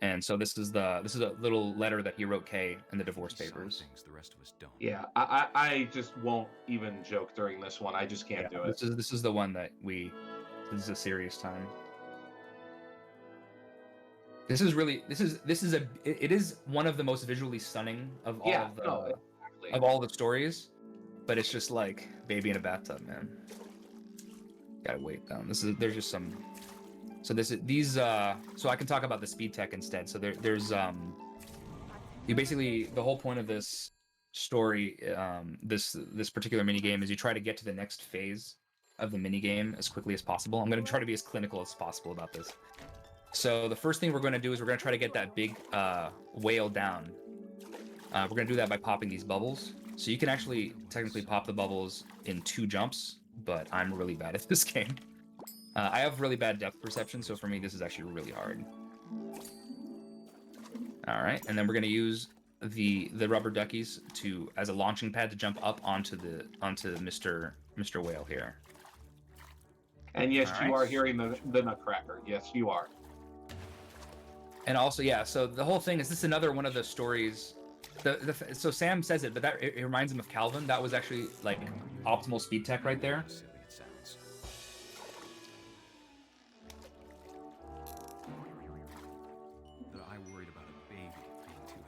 And so this is a little letter that he wrote Kay in the divorce papers. Yeah, I just won't even joke during this one. I just can't do it. This is the one that this is a serious time. It is one of the most visually stunning of all the stories, but it's just like baby in a bathtub, man. Gotta wait down. There's just some. So so I can talk about the speed tech instead. So there's you basically, the whole point of this story, this particular mini game is you try to get to the next phase of the mini game as quickly as possible. I'm going to try to be as clinical as possible about this. So the first thing we're going to do is we're going to try to get that big whale down. We're going to do that by popping these bubbles. So you can actually technically pop the bubbles in 2 jumps, but I'm really bad at this game. I have really bad depth perception, so for me this is actually really hard. All right, and then we're going to use the rubber duckies as a launching pad to jump up onto Mr. Whale here. And yes, you are hearing the Nutcracker. Yes, you are. And also, yeah, so the whole thing is this is another one of the stories. So Sam says it, but it reminds him of Calvin. That was actually like optimal speed tech right there. I worried about a baby being too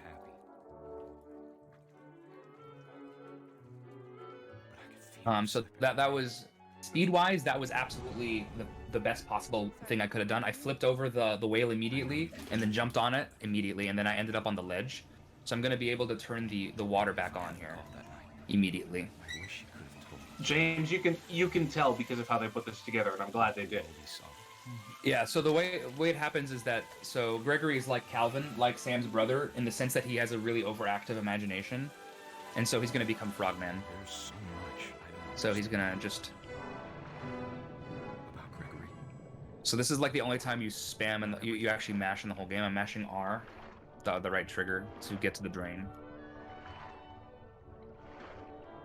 happy. So that was speed-wise, that was absolutely the best possible thing I could have done. I flipped over the whale immediately and then jumped on it immediately, and then I ended up on the ledge. So I'm going to be able to turn the water back on here immediately. James, you can tell because of how they put this together, and I'm glad they did. Yeah, so the way it happens is that, so Gregory is like Calvin, like Sam's brother, in the sense that he has a really overactive imagination. And so he's going to become Frogman. There's so much I don't So he's going to just... about Gregory. So this is like the only time you spam and you actually mash in the whole game. I'm mashing R, the right trigger, to get to the drain.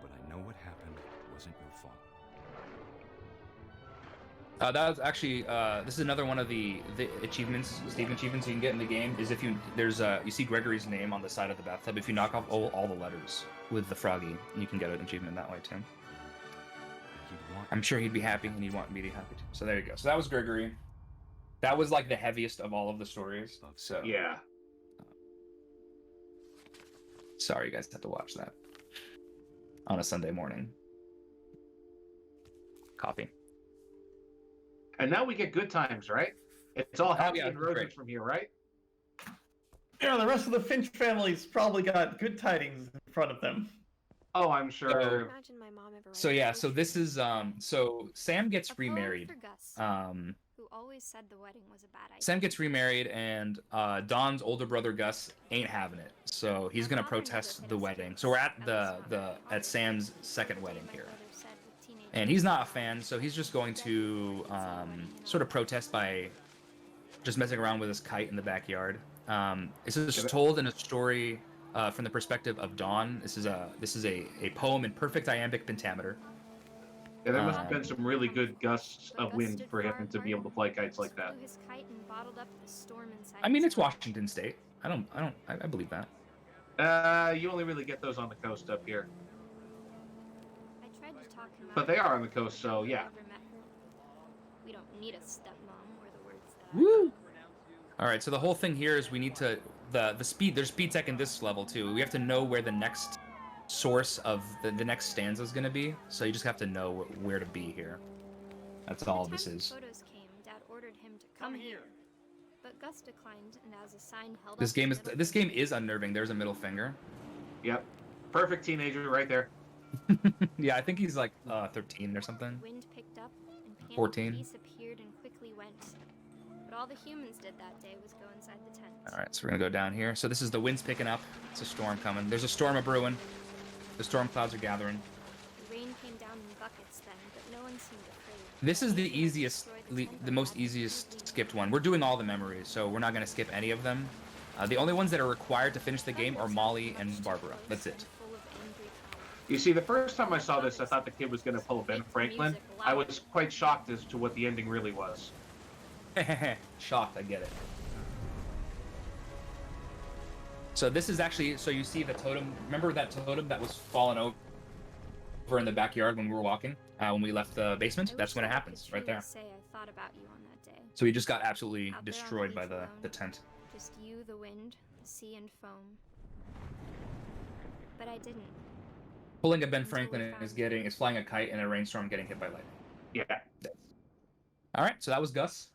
But I know what happened wasn't your fault. That was actually this is another one of the achievements, Steam achievements you can get in the game. Is if you see Gregory's name on the side of the bathtub. If you knock off all the letters with the froggy, you can get an achievement that way too. I'm sure he'd be happy, and he'd want me to be happy too. So there you go. So that was Gregory. That was like the heaviest of all of the stories. So yeah. Sorry, you guys had to watch that on a Sunday morning. Copy. And now we get good times, right? It's all happy and rosy great. from here, right? Yeah, the rest of the Finch family's probably got good tidings in front of them. Oh, I'm sure. Imagine my mom ever So yeah, so this is so Sam gets remarried. who always said the wedding was a bad idea. Sam gets remarried, and Don's older brother Gus ain't having it, so he's gonna protest the wedding. So we're at at Sam's second wedding here, and he's not a fan, so he's just going to sort of protest by just messing around with his kite in the backyard. This is told in a story from the perspective of Dawn. This is a poem in perfect iambic pentameter. Yeah, there must have been some really good gusts of wind for him to be able to fly kites like that. I mean, it's Washington State. I believe that. You only really get those on the coast up here. I tried to talk him But they are on the coast, so yeah. We don't need a stepmom, were the words that Woo! All right, so the whole thing here is we need to the speed. There's speed tech in this level too. We have to know where the next source of the next stanza is going to be. So you just have to know where to be here. That's all this is. Photos came, Dad ordered him to come here. But Gus declined, and as a sign held This game is unnerving. There's a middle finger. Yep. Perfect teenager right there. Yeah, I think he's like 13 or something. Wind picked up, and 14. Peace appeared and quickly went. But all the humans did that day was go inside the tent. All right, so we're gonna go down here. So this is the wind's picking up. It's a storm coming. There's a storm a brewing. The storm clouds are gathering. The rain came down in buckets then, but no one seemed afraid. This is the most easiest skipped one. We're doing all the memories, so we're not gonna skip any of them. The only ones that are required to finish the game are Molly and Barbara. That's it. You see, the first time I saw this, I thought the kid was going to pull a Ben Franklin. I was quite shocked as to what the ending really was. Shocked, I get it. So this is actually, so you see the totem. Remember that totem that was fallen over in the backyard when we were walking, when we left the basement? That's when it happens, right there. Say I thought about you on that day. So he just got absolutely destroyed by the tent. Just you, the wind, the sea, and foam. But I didn't. Pulling a Ben Franklin is flying a kite in a rainstorm, getting hit by lightning. Yeah. All right, so that was Gus.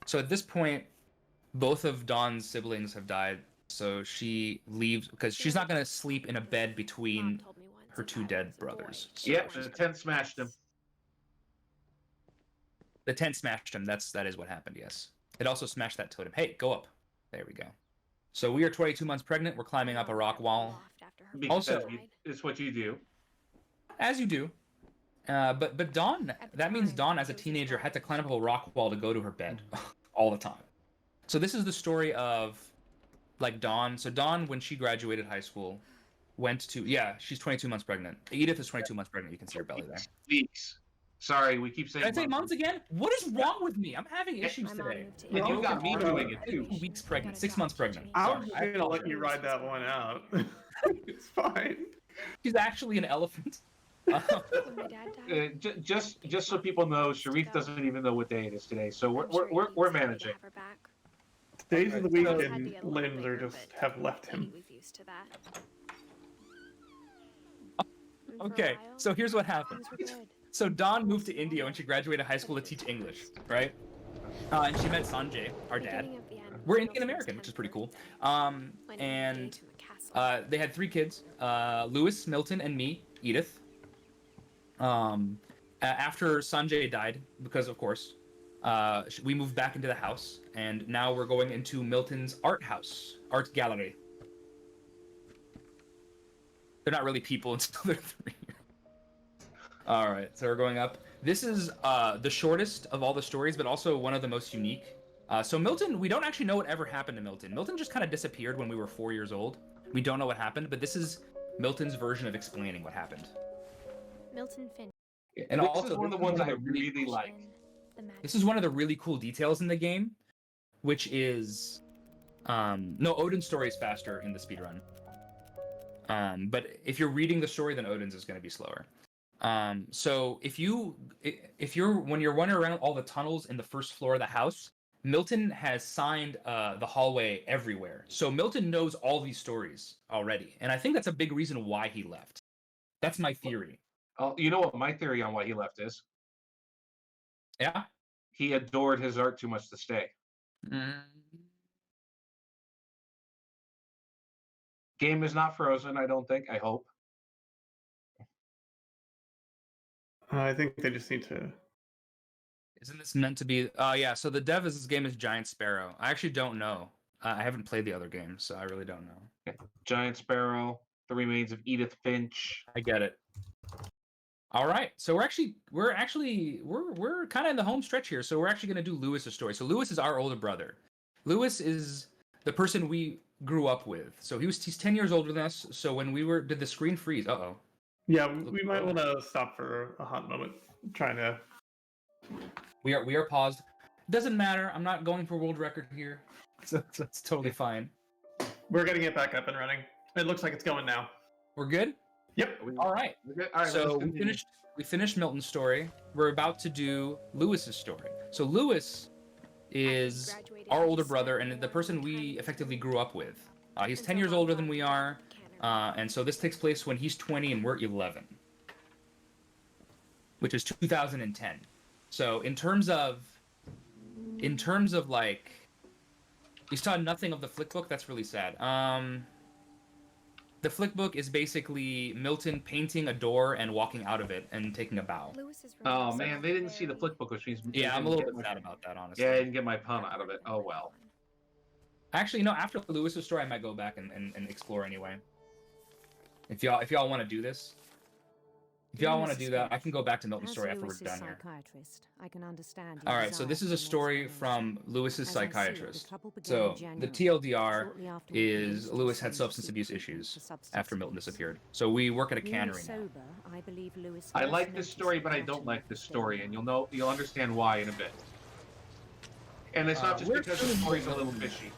So at this point, both of Dawn's siblings have died. So she leaves because she's not going to sleep in a bed between her two dead brothers. So Yep, the tent smashed him. The tent smashed him. That is what happened. Yes. It also smashed that totem. Hey, go up. There we go. So we are 22 months pregnant. We're climbing up a rock wall. Also, it's what you do. As you do. But Dawn, that means Dawn as a teenager had to climb up a rock wall to go to her bed all the time. So this is the story of like Dawn. So Dawn, when she graduated high school, went to, she's 22 months pregnant. Edith is 22 months pregnant. You can see her belly there. Weeks. Sorry, we keep saying. Did I say months again? What is wrong with me? I'm having issues today. And you got me doing it too. 2 weeks pregnant, 6 months pregnant. I'm gonna let you ride that one out. It's fine. She's actually an elephant. Just so people know, Sharif doesn't even know what day it is today, so we're managing. Days of the week and limbs are just have left him. Okay, so here's what happened. So Dawn moved to India when she graduated high school to teach English, right? And she met Sanjay, our dad. We're Indian American, which is pretty cool. And they had 3 kids: Lewis, Milton, and me, Edith. After Sanjay died, because of course, we moved back into the house, and now we're going into Milton's art gallery. They're not really people until they're 3. All right, so we're going up. This is the shortest of all the stories, but also one of the most unique. So Milton, we don't actually know what ever happened to Milton. Milton just kind of disappeared when we were 4 years old. We don't know what happened, but this is Milton's version of explaining what happened. Milton Finch. And this also, is one of the ones I really like. This is one of the really cool details in the game, which is... no, Odin's story is faster in the speedrun. But if you're reading the story, then Odin's is going to be slower. So when you're running around all the tunnels in the first floor of the house, Milton has signed the hallway everywhere. So Milton knows all these stories already. And I think that's a big reason why he left. That's my theory. Oh, you know what my theory on why he left is? Yeah? He adored his art too much to stay. Game is not frozen, I don't think. I hope. I think they just need to Isn't this meant to be? Yeah. So the dev of this game is Giant Sparrow. I actually don't know. I haven't played the other games, so I really don't know. Giant Sparrow, The Remains of Edith Finch. I get it. All right, so we're kind of in the home stretch here. So we're actually going to do Lewis's story. So Lewis is our older brother. Lewis is the person we grew up with. So he's 10 years older than us. So when did the screen freeze? Uh-oh. Yeah, we might want to stop for a hot moment. I'm trying to. We are paused. Doesn't matter. I'm not going for world record here. So it's totally fine. We're getting it back up and running. It looks like it's going now. We're good? Yep. All right. All right. So we finished Milton's story. We're about to do Lewis's story. So Lewis is our older brother and the person we effectively grew up with. He's 10 years older than we are, and so this takes place when he's 20 and we're 11, which is 2010. So in terms of like, we saw nothing of the flick book. That's really sad. The flick book is basically Milton painting a door and walking out of it and taking a bow. Oh man, they didn't see the flick book, which means yeah, I'm a little bit sad about that, honestly. Yeah, I didn't get my pun out of it. Oh well. Actually, no. After Lewis's story, I might go back and explore anyway. If y'all want to do this, if y'all want to do that, I can go back to Milton's story after we're done here. I can understand. All right, so this is a story from Lewis's psychiatrist. So the TLDR is Lewis had substance abuse issues after Milton disappeared. So we work at a cannery now. I like this story, but I don't like this story, and you'll understand why in a bit. And it's not just because the story's a little fishy.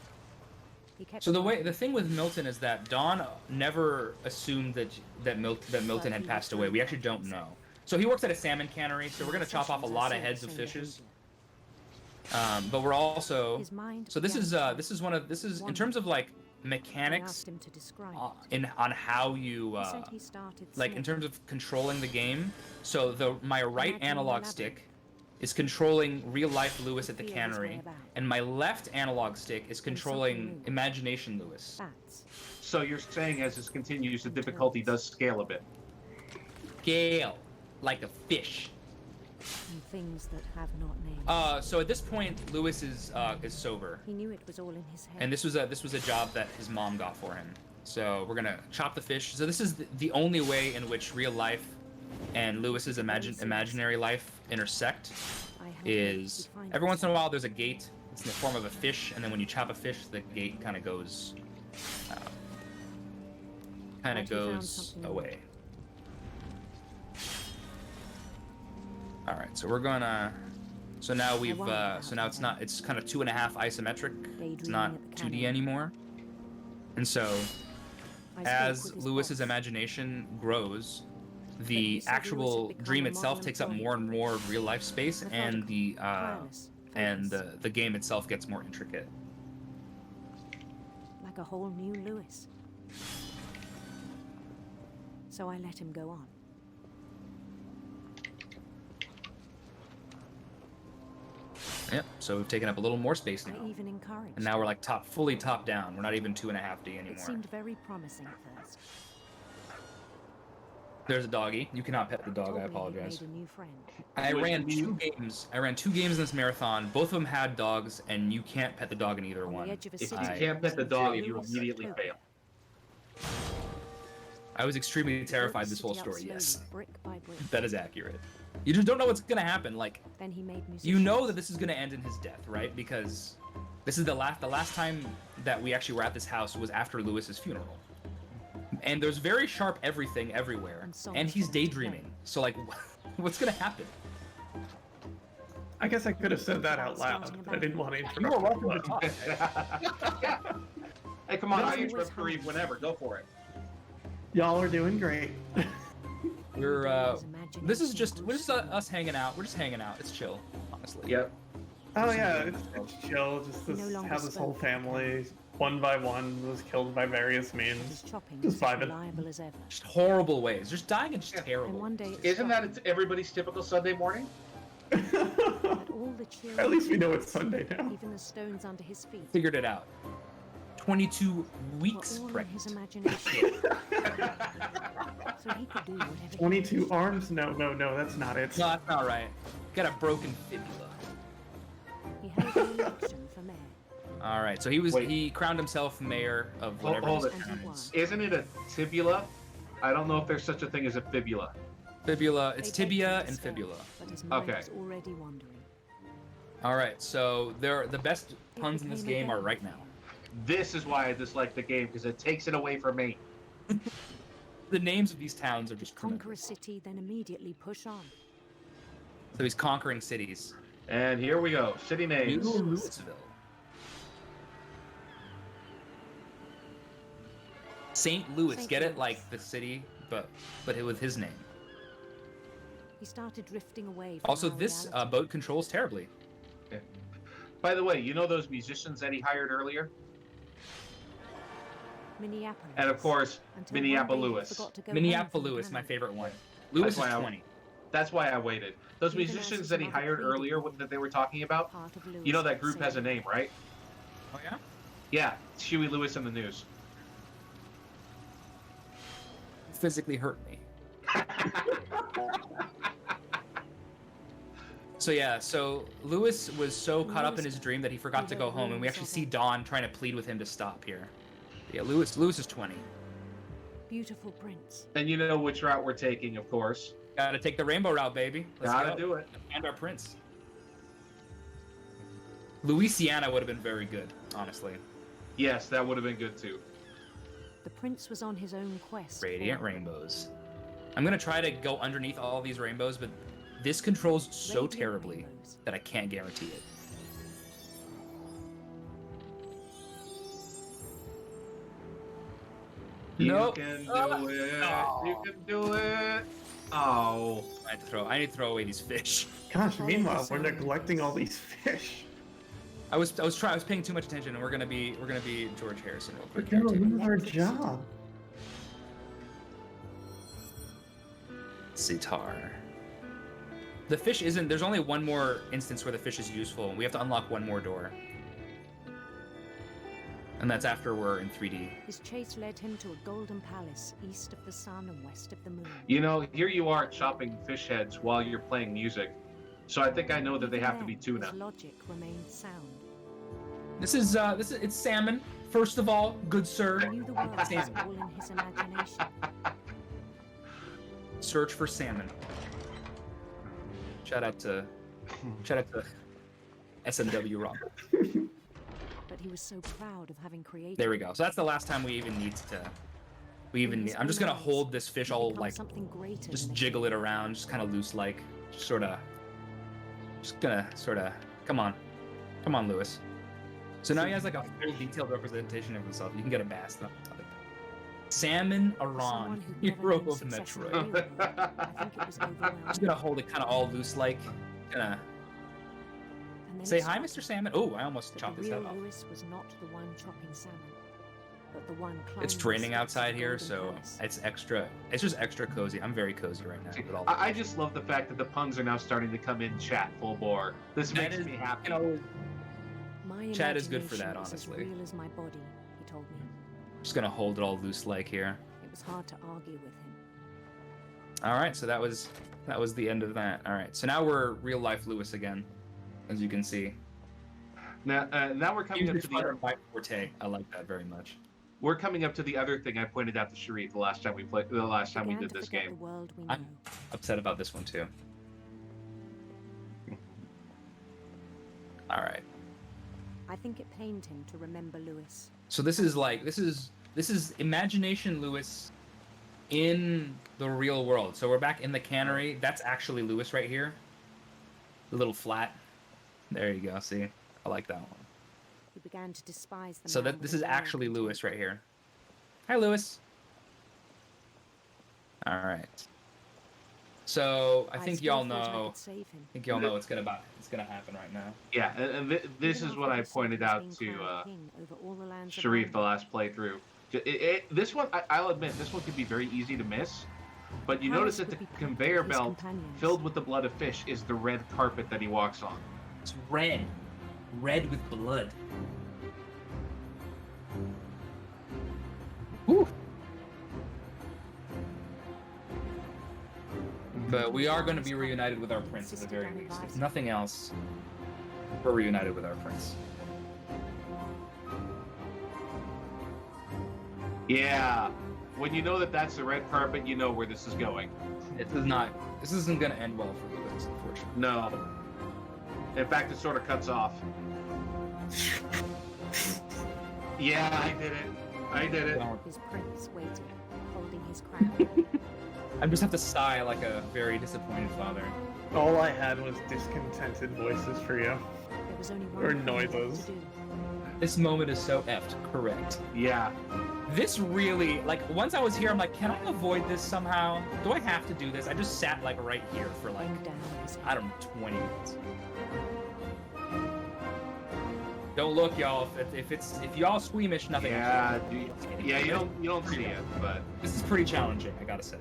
So the thing with Milton is that Dawn never assumed that Milton had passed away. We actually don't know. So he works at a salmon cannery, so we're gonna chop off a lot of heads of fishes. But we're also this is in terms of like mechanics on how you like in terms of controlling the game. So my right analog stick is controlling real-life Lewis at the cannery, and my left analog stick is controlling imagination Lewis. So you're saying as this continues, the difficulty does scale a bit. Scale, like a fish. And things that have not names. So at this point, Lewis is sober. He knew it was all in his head. And this was a job that his mom got for him. So we're gonna chop the fish. So this is the only way in which real life and Lewis's imaginary life intersect. Is every once in a while there's a gate. It's in the form of a fish, and then when you chop a fish, the gate kind of goes away. All right, so we're gonna. So now we've. So now it's not. It's kind of 2.5 isometric. It's not 2D anymore. And so, as Lewis's imagination grows, the actual dream itself takes up more and more real life space, and the game itself gets more intricate. Like a whole new Lewis. So I let him go on. Yep. So we've taken up a little more space now, I even encouraged. And now we're like fully top down. We're not even 2.5D anymore. It seemed very promising at first. There's a doggy. You cannot pet the dog. I apologize. Made a new friend. I ran 2 games. I ran 2 games in this marathon. Both of them had dogs, and you can't pet the dog in either one. If you can't pet the dog, you immediately fail. I was extremely terrified this whole story. Yes, brick by brick. that is accurate. You just don't know what's gonna happen. Like, Then he made you know that this is gonna end in his death, right? Because this is the last time that we actually were at this house was after Lewis's funeral. And there's very sharp everything everywhere, and he's daydreaming. So like, what's gonna happen? I guess I could have said that out loud, but I didn't want to interrupt. You were welcome to talk. Hey, come on! I interrupt Kareem whenever. Go for it. Y'all are doing great. We're this is just us hanging out. We're just hanging out. It's chill, honestly. Yep. Oh yeah, it's chill. Just have this whole family, one by one, was killed by various means. Just vibing. Just horrible ways. Just dying in just terrible. Isn't that everybody's typical Sunday morning? At least we know it's Sunday now. Even the stones under his feet. Figured it out. 22 weeks Were all in pregnant. his imagination. So he could do whatever he 22 wished. arms? No, that's not it. No, that's not right. Got a broken fibula. He held an election for mayor. All right, so he crowned himself mayor of whatever Hold this it. town is. Isn't it a tibula? I don't know if there's such a thing as a fibula. Fibula, it's They begged tibia him to and stay, fibula. But his mind Okay. was already wandering. All right, so the best puns in this became a game are game right for now. him. This is why I dislike the game, because it takes it away from me. The names of these towns are just Conquer a tremendous. city, then immediately push on. So he's conquering cities. And here we go. City New names. Louisville. St. Louis, St. get it? Louis. Like the city, but with his name. He started drifting away from Also, our this reality. boat controls terribly. By the way, you know those musicians that he hired earlier? Minneapolis. And of course, Until one day he Minneapolis. forgot to go home from Minneapolis, the my cannon. favorite one. Lewis is why I- 20. That's why I waited. Those Even as musicians his that he mother hired pleaded earlier with him. that they were talking about, Part of you know Lewis that group said, has a name, right? Oh yeah? Yeah, Huey Lewis and the News. Physically hurt me. So yeah, so Lewis was so caught up in his dream that he forgot to go home, and we actually see Dawn trying to plead with him to stop here. Yeah, Lewis is 20. Beautiful prince. And you know which route we're taking, of course. Gotta take the rainbow route, baby. Let's Gotta go. do it. And our prince. Louisiana would have been very good, honestly. Yes, that would have been good too. The prince was on his own quest. Radiant for rainbows. I'm gonna try to go underneath all these rainbows, but this controls so Radiant terribly rainbows. that I can't guarantee it. Nope. You can do it. You can do it. Oh. I need to throw away these fish. Gosh, meanwhile, we're neglecting all these fish. I was paying too much attention, and we're gonna be George Harrison real We're quick. here, gonna too. lose our job. Sitar. The fish isn't. There's only one more instance where the fish is useful. We have to unlock one more door, and that's after we're in 3D. His chase led him to a golden palace east of the sun and west of the moon. You know, here you are chopping fish heads while you're playing music. So I think I know that they have to be tuna. His logic remained sound. This is it's salmon. First of all, good sir. He knew the world was Salmon. all in his imagination. Search for salmon. Shout out to SMW Rock. But he was so proud of having created. There we go. So that's the last time we even need to. I'm just gonna hold this fish all become like, something greater just than a jiggle it around, just kind of loose like, just gonna sort of. Come on, Lewis. So now he has like a full detailed representation of himself. You can get a bass. Salmon Aran, someone who'd never hero known of success in the Metroid. real world. I think it was overwhelming. Just gonna hold it kind of all loose like, gonna And then say it hi, struck Mr. him Salmon. Oh, I almost that chopped the his real head off. Lewis was not the one chopping salmon, but the one climbing It's the raining steps of outside the here, golden so palace. it's just extra cozy. I'm very cozy right now with all I just love the fact that the puns are now starting to come in chat full bore. This That makes is- me happy. My Chat is good for that, imagination is honestly. as real as my body, he told me. just gonna hold it all loose like here. It was hard to argue with him. All right, so that was the end of that. All right, so now we're real life Lewis again, as you can see. Now we're coming up to the my forte. I like that very much. we're coming up to the other thing I pointed out to Sharif the last time we did this forget game. the world we I'm know. upset about this one too. All right. I think it pained him to remember Lewis. So this is imagination Lewis in the real world. So we're back in the cannery. That's actually Lewis right here. The little flat. There you go. See, I like that one. He began to despise the So man that this with is a dull actually contempt. Lewis right here. Hi, Lewis. All right. So I think still y'all thought I know. could save him. I think y'all know what's gonna happen right now. Yeah, and this is what I pointed out to Sharif the last playthrough. This one, I'll admit, this one could be very easy to miss. But you notice that the conveyor belt filled with the blood of fish is the red carpet that he walks on. It's red with blood. But we are going to be reunited with our prince at the very least. If nothing else, we're reunited with our prince. Yeah. When you know that that's the red carpet, you know where this is going. This isn't going to end well for Lewis, unfortunately. No. In fact, it sort of cuts off. Yeah, I did it. I did it. His prince waited, holding his crown. I just have to sigh like a very disappointed father. All I had was discontented voices for you. There was only one Or thing noises. to do. This moment is so effed correct. Yeah. This really, like, once I was here, I'm like, can I avoid this somehow? Do I have to do this? I just sat, like, right here for, like, I don't know, 20 minutes. Don't look, y'all. If y'all squeamish, nothing. Yeah, you don't see it, but this is pretty challenging, I gotta say.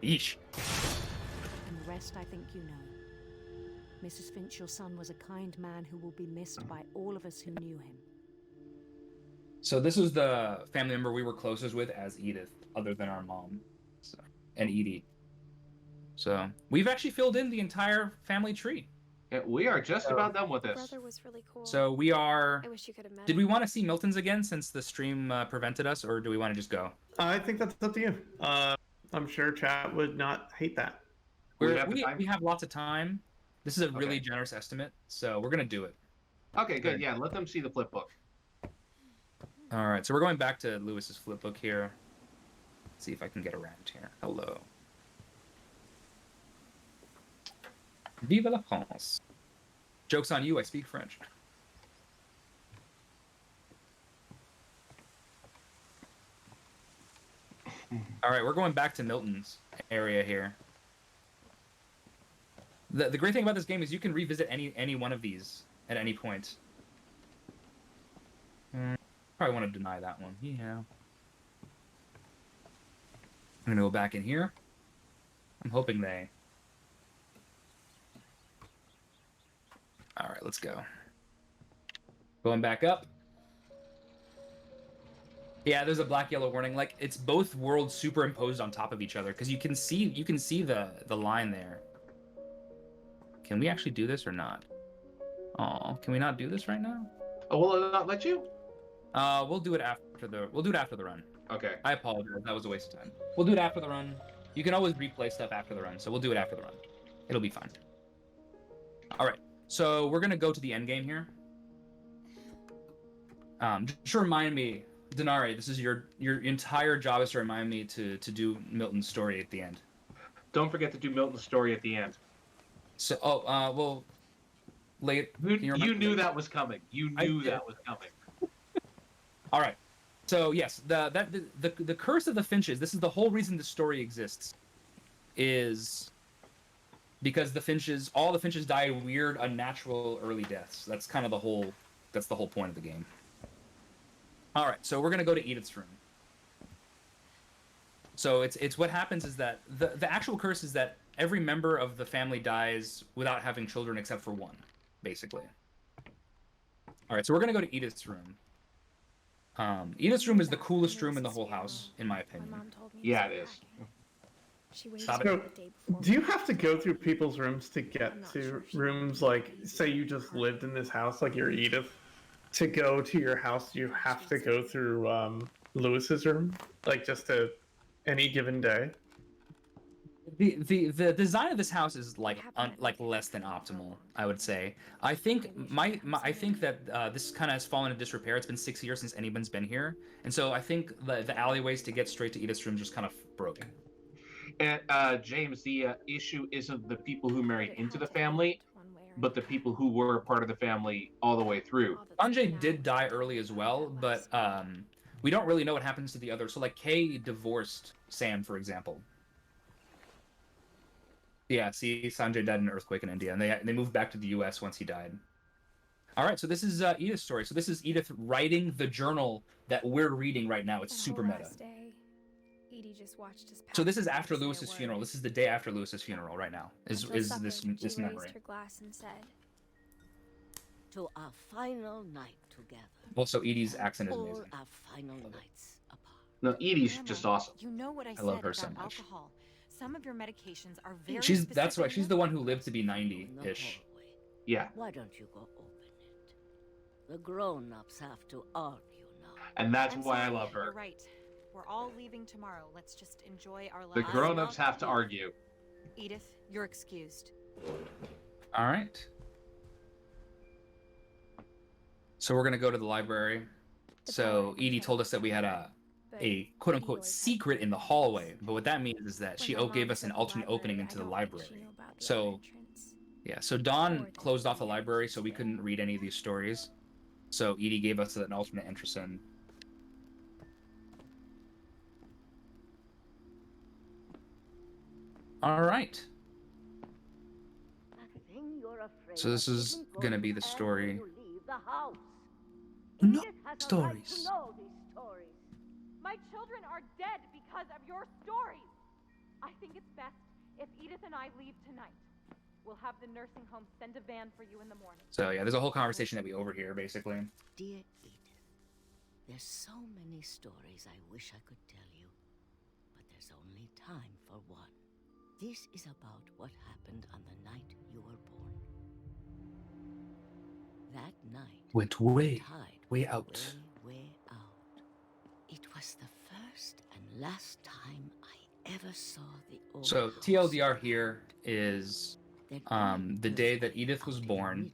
Yeesh. And the rest I think you know. Mrs. Finch, your son was a kind man who will be missed by all of us who knew him. So this was the family member we were closest with as Edith, other than our mom, and Edie. So we've actually filled in the entire family tree. Yeah, we are just about done with this. Brother was really cool. So we are. I wish you could have met Did we him. want to see Milton's again since the stream prevented us, or do we want to just go? I think that's up to you. I'm sure chat would not hate that. We have lots of time. This is a really Okay. generous estimate, so we're gonna do it. Okay, good. Yeah, let them see the flip book. All right, so we're going back to Lewis's flip book here. Let's see if I can get around here. Hello. Vive la France. Joke's on you, I speak French. All right, we're going back to Milton's area here. The great thing about this game is you can revisit any one of these at any point. Probably want to deny that one. Yeah. I'm gonna go back in here. I'm hoping they... Alright, let's go. Going back up. Yeah, there's a black-yellow warning. Like, it's both worlds superimposed on top of each other, because you can see the line there. Can we actually do this or not? Oh, can we not do this right now? Oh, will it not let you? We'll do it after the run. Okay. I apologize. That was a waste of time. We'll do it after the run. You can always replay stuff after the run, so we'll do it after the run. It'll be fine. All right. So we're gonna go to the end game here. Just remind me, Denari, this is your entire job is to remind me to do Milton's story at the end. Don't forget to do Milton's story at the end. So, well, late. You knew that was coming. You knew that was coming. All right. So yes, the curse of the Finches. This is the whole reason the story exists, is because all the Finches die weird, unnatural early deaths. That's kind of the whole point of the game. All right. So we're gonna go to Edith's room. So it's what happens is that the actual curse is that every member of the family dies without having children except for one, basically. All right. So we're gonna go to Edith's room. Edith's room is the coolest room in the whole house, in my opinion. Yeah, it is. Stop So, it. do you have to go through people's rooms to get to rooms? Like, say you just lived in this house, like you're Edith. To go to your house, you have to go through Lewis's room, like just to any given day. The design of this house is like less than optimal, I would say. I think I think that this kind of has fallen into disrepair. It's been 6 years since anyone's been here, and so I think the alleyways to get straight to Edith's room just kind of broke. And James, the issue isn't the people who married into the family, but the people who were a part of the family all the way through. Sanjay did die early as well, but we don't really know what happens to the others. So like Kay divorced Sam, for example. Yeah, see, Sanjay died in an earthquake in India, and they moved back to the U.S. once he died. All right, so this is Edith's story. So this is Edith writing the journal that we're reading right now. It's super meta. Edie just watched his So this is after Lewis's funeral. This is the day after Lewis's funeral right now. Is this she memory? raised her glass and said, To our final night together. Also, Edie's accent is All amazing. our final nights apart. No, Edie's just awesome. You know what I I said love her about so much. alcohol. Some of your medications are very That's why specific. she's the one who lived to be 90-ish. Yeah. Why don't you go open it? The grown-ups have to argue now. And that's I'm why I sorry, love her. You're right. We're all leaving tomorrow. Let's just enjoy our The lives. grown-ups have to argue. Edith, you're excused. All right. So we're gonna go to the library. So Edie told us that we had a quote-unquote secret in the hallway, but what that means is that she gave us an alternate opening into the library. So yeah, so Dawn closed off the library, so we couldn't read any of these stories. So Edie gave us an alternate entrance in. All right. So this is gonna be the story. No stories. My children are dead because of your stories. I think it's best if Edith and I leave tonight. We'll have the nursing home send a van for you in the morning. So yeah, there's a whole conversation that we overhear, basically. Dear Edith, there's so many stories I wish I could tell you, but there's only time for one. This is about what happened on the night you were born. That night Went way out. way out. It was the first and last time I ever saw the old So house. TLDR here is the day that Edith was born.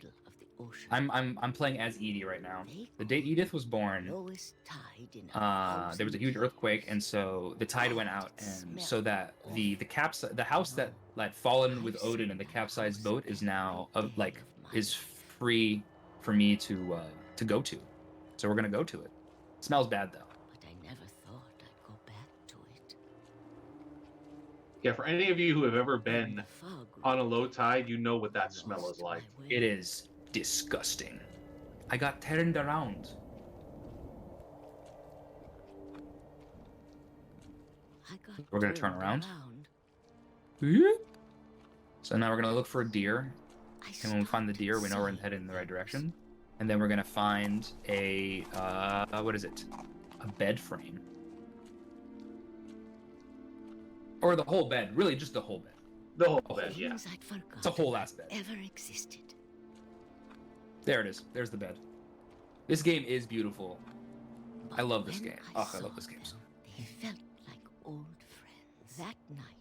I'm playing as Edie right now. The day Edith was born, there was a huge earthquake, and so the tide went out, and so that the house that had fallen with Odin and the capsized boat is now is free for me to go to. So we're gonna go to it. It smells bad though. But I never thought I'd go back to it. Yeah, for any of you who have ever been on a low tide, you know what that smell is like. It is disgusting. I got turned around. We're gonna turn around. So now we're gonna look for a deer. And when we find the deer, we know we're headed in the right direction. And then we're gonna find a what is it? A bed frame. Or the whole bed. Really just the whole bed. The whole bed, yeah. It's a whole ass bed. Ever existed. There it is. There's the bed. This game is beautiful. I love this game. Oh, I love this game. They felt like old friends. That night,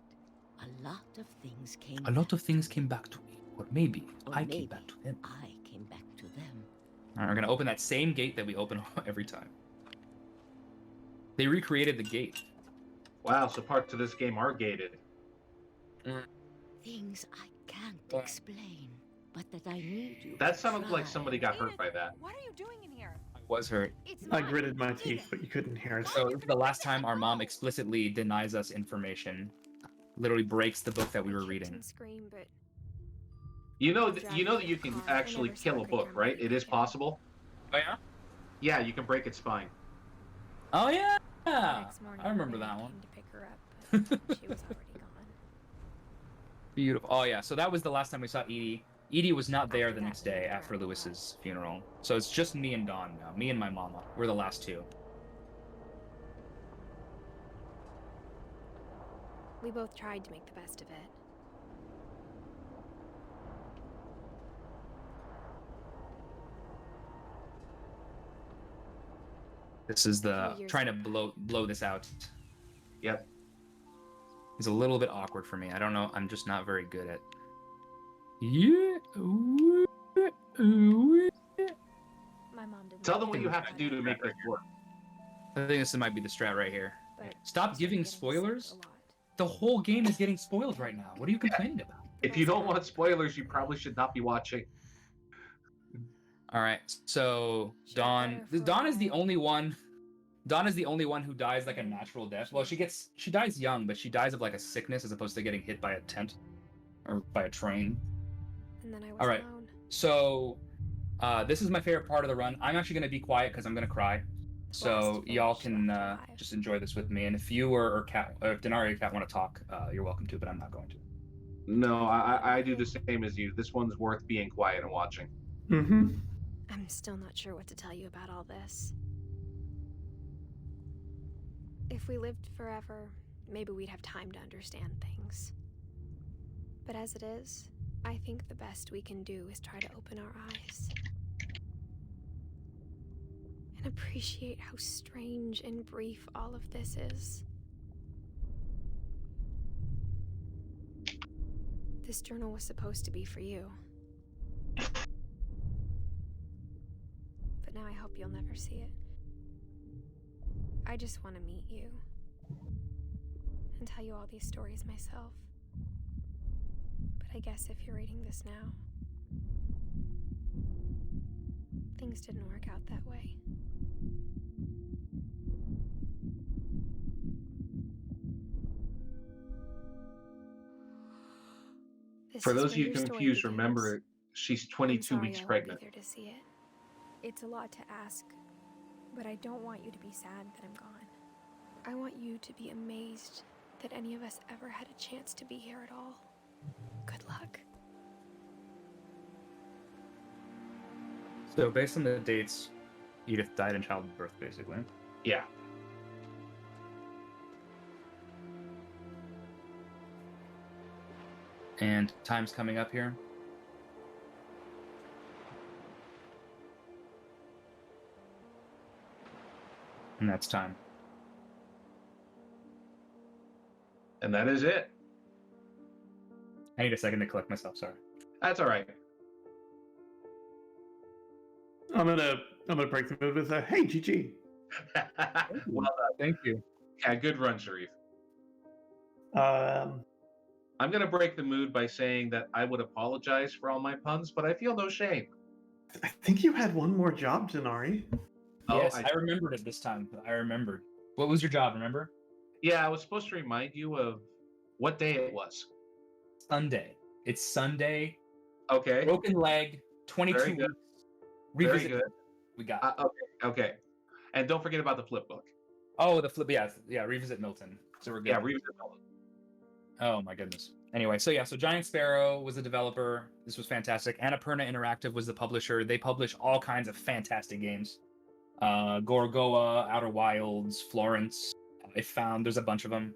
a lot of things came A lot of things came back to me. Or maybe I came back to them. I came back to them. Alright, we're gonna open that same gate that we open every time. They recreated the gate. Wow, so parts of this game are gated. Things I can't explain, but that I need you. That sounded like somebody got hurt by that. What are you doing in here? I was hurt. I gritted my teeth, but you couldn't hear it. So this is the last time our mom explicitly denies us information. Literally breaks the book that we were reading. Scream, but You know that you can actually kill a book, right? It is possible. Oh yeah? Yeah, you can break its spine. Oh yeah! next morning I remember when I that one. came to pick her up, but she was already gone. Beautiful. Oh yeah, so that was the last time we saw Edie. Edie was not there the next day after Lewis's funeral. So it's just me and Dawn now. Me and my mama. We're the last two. We both tried to make the best of it. This is the trying to blow this out. Yep. It's a little bit awkward for me. I don't know. I'm just not very good at. Yeah. My mom didn't. Tell them what you have to do to make this work. I think this might be the strat right here. But Stop giving spoilers. The whole game is getting spoiled right now. What are you complaining about? If you don't want spoilers, you probably should not be watching. All right. So Dawn is the only one. Dawn is the only one who dies like a natural death. Well, she dies young, but she dies of like a sickness as opposed to getting hit by a tent or by a train. And then I was All right. alone. So this is my favorite part of the run. I'm actually going to be quiet because I'm going to cry. So y'all can just enjoy this with me. And if you or Kat, or if Denari or Kat want to talk, you're welcome to, but I'm not going to. No, I do the same as you. This one's worth being quiet and watching. Mm-hmm. I'm still not sure what to tell you about all this. If we lived forever, maybe we'd have time to understand things. But as it is, I think the best we can do is try to open our eyes. And appreciate how strange and brief all of this is. This journal was supposed to be for you. But now I hope you'll never see it. I just want to meet you. And tell you all these stories myself. But I guess if you're reading this now, things didn't work out that way. For those of you confused, remember, she's 22 weeks pregnant. There to see it. It's a lot to ask, but I don't want you to be sad that I'm gone. I want you to be amazed that any of us ever had a chance to be here at all. Good luck. So based on the dates, Edith died in childbirth, basically. Yeah. And time's coming up here. And that's time. And that is it. I need a second to collect myself, sorry. That's all right. I'm gonna break the mood with a hey GG. Well done. Thank you. Yeah, good run, Sharif. I'm gonna break the mood by saying that I would apologize for all my puns, but I feel no shame. I think you had one more job, Janari. Yes, I remembered it this time. I remembered. What was your job, remember? Yeah, I was supposed to remind you of what day it was. Sunday. It's Sunday. Okay. Broken leg, 22 Very good. weeks. Revisit. Very good. We got it. Okay. And don't forget about the flip book. Oh, the flip. Yeah. Revisit Milton. So we're good. Yeah, revisit Milton. Oh my goodness. Anyway, so Giant Sparrow was the developer. This was fantastic. Annapurna Interactive was the publisher. They publish all kinds of fantastic games. Gorgoa, Outer Wilds, Florence. There's a bunch of them.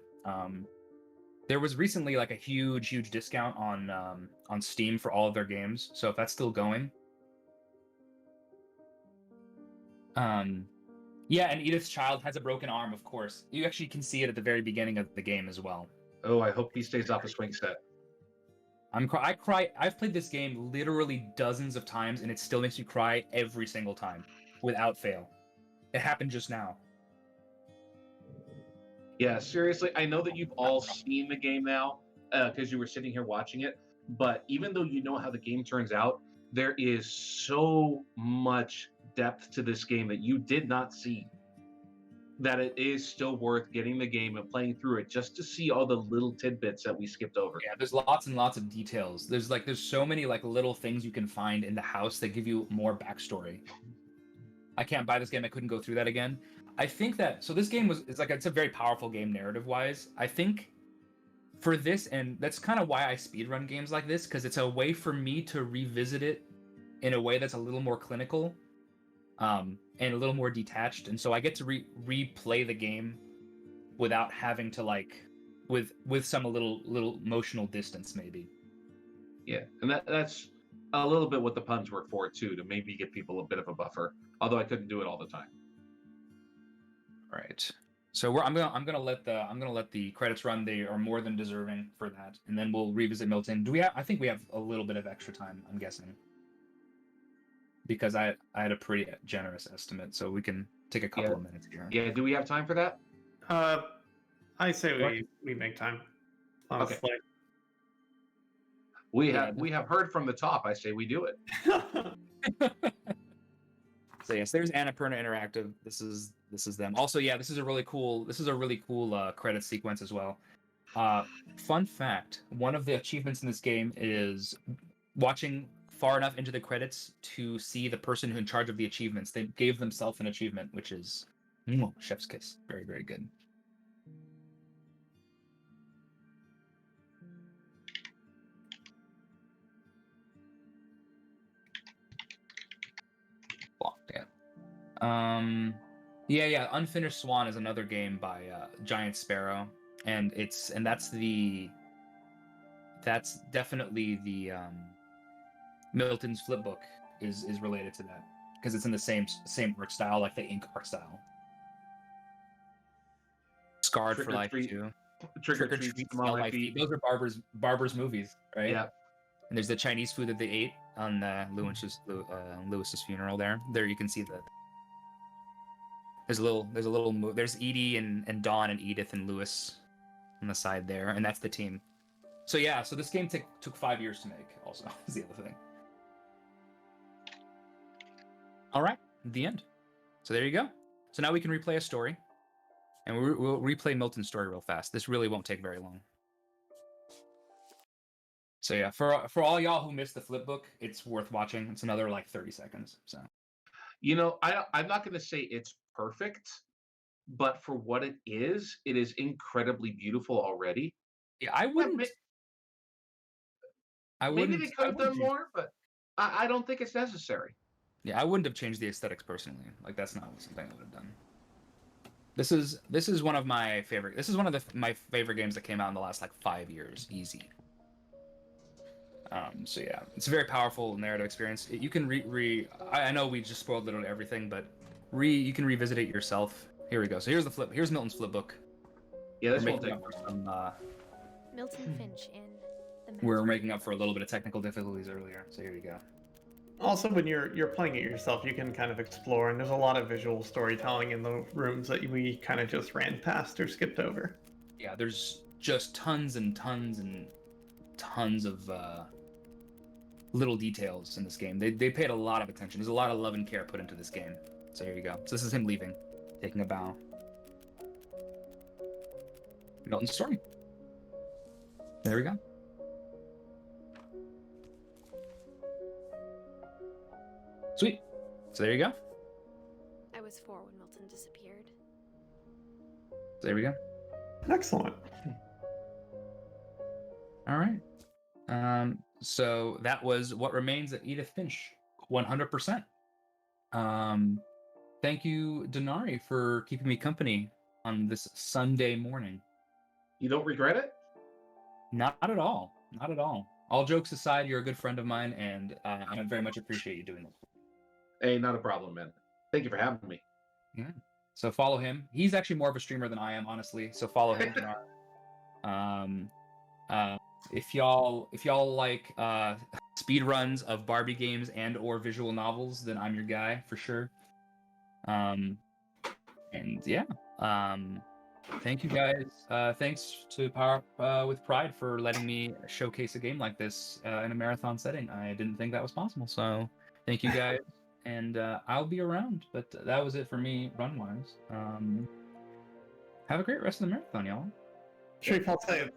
There was recently like a huge discount on Steam for all of their games. So if that's still going. Yeah, and Edith's child has a broken arm, of course. You actually can see it at the very beginning of the game as well. Oh, I hope he stays off the swing set. I cry. I've played this game literally dozens of times, and it still makes me cry every single time, without fail. It happened just now. Yeah, seriously, I know that you've all seen the game now, because you were sitting here watching it, but even though you know how the game turns out, there is so much depth to this game that you did not see, that it is still worth getting the game and playing through it just to see all the little tidbits that we skipped over. Yeah, there's lots and lots of details. There's so many like little things you can find in the house that give you more backstory. I can't buy this game. I couldn't go through that again. I think that this game it's a very powerful game narrative wise. I think for this, and that's kind of why I speedrun games like this, because it's a way for me to revisit it in a way that's a little more clinical. And a little more detached, and so I get to replay the game without having to with some little emotional distance, maybe. Yeah, and that's a little bit what the puns were for too, to maybe give people a bit of a buffer. Although I couldn't do it all the time. Right. So I'm gonna let the credits run. They are more than deserving for that, and then we'll revisit Milton. I think we have a little bit of extra time, I'm guessing. Because I had a pretty generous estimate, so we can take a couple of minutes here. Yeah, do we have time for that? I say we make time. Honestly. Okay. We have heard from the top. I say we do it. So yes, there's Annapurna Interactive. This is them. Also, this is a really cool credit sequence as well. Fun fact: one of the achievements in this game is watching far enough into the credits to see the person who's in charge of the achievements. They gave themselves an achievement, which is chef's kiss. Very, very good. Unfinished Swan is another game by Giant Sparrow. and that's definitely the Milton's flip book is related to that because it's in the same art style, like the ink art style. Scarred for Life too. Trick or Treat, Smell My Feet. Those are Barber's movies, right? Yeah. And there's the Chinese food that they ate on Lewis's funeral. There you can see that. There's Edie and Dawn and Edith and Lewis on the side there, and that's the team. So yeah, so this game took 5 years to make. Also, is the other thing. All right, the end. So there you go. So now we can replay a story, and we'll replay Milton's story real fast. This really won't take very long. So yeah, for all y'all who missed the flip book, it's worth watching. It's another like 30 seconds. So, I'm not going to say it's perfect, but for what it is incredibly beautiful already. Yeah, I wouldn't. Maybe they could have done more, but I don't think it's necessary. Yeah, I wouldn't have changed the aesthetics personally. Like that's not something I would have done. This is one of my favorite. This is one of my favorite games that came out in the last like 5 years, easy. So yeah, it's a very powerful narrative experience. You can I know we just spoiled literally everything, but you can revisit it yourself. Here we go. So here's Milton's flip book. Yeah, this won't take Milton Finch in we're making up for a little bit of technical difficulties earlier. So here you go. Also, when you're playing it yourself, you can kind of explore, and there's a lot of visual storytelling in the rooms that we kind of just ran past or skipped over. Yeah, there's just tons and tons and tons of little details in this game. They paid a lot of attention. There's a lot of love and care put into this game. So here you go. So this is him leaving, taking a bow. Milton's story. There we go. Sweet. So there you go. I was 4 when Milton disappeared. So there we go. Excellent. All right. So that was What Remains of Edith Finch, 100%. Thank you, Denari, for keeping me company on this Sunday morning. You don't regret it? Not at all. Not at all. All jokes aside, you're a good friend of mine, and I very much appreciate you doing this. Hey, not a problem, man. Thank you for having me. Yeah. So follow him. He's actually more of a streamer than I am, honestly. So follow him. If y'all like speed runs of Barbie games and or visual novels, then I'm your guy for sure. And yeah. Thank you guys. Thanks to Power Up with Pride for letting me showcase a game like this in a marathon setting. I didn't think that was possible. So thank you guys. And I'll be around. But that was it for me, run-wise. Have a great rest of the marathon, y'all. Sharif, I'll say,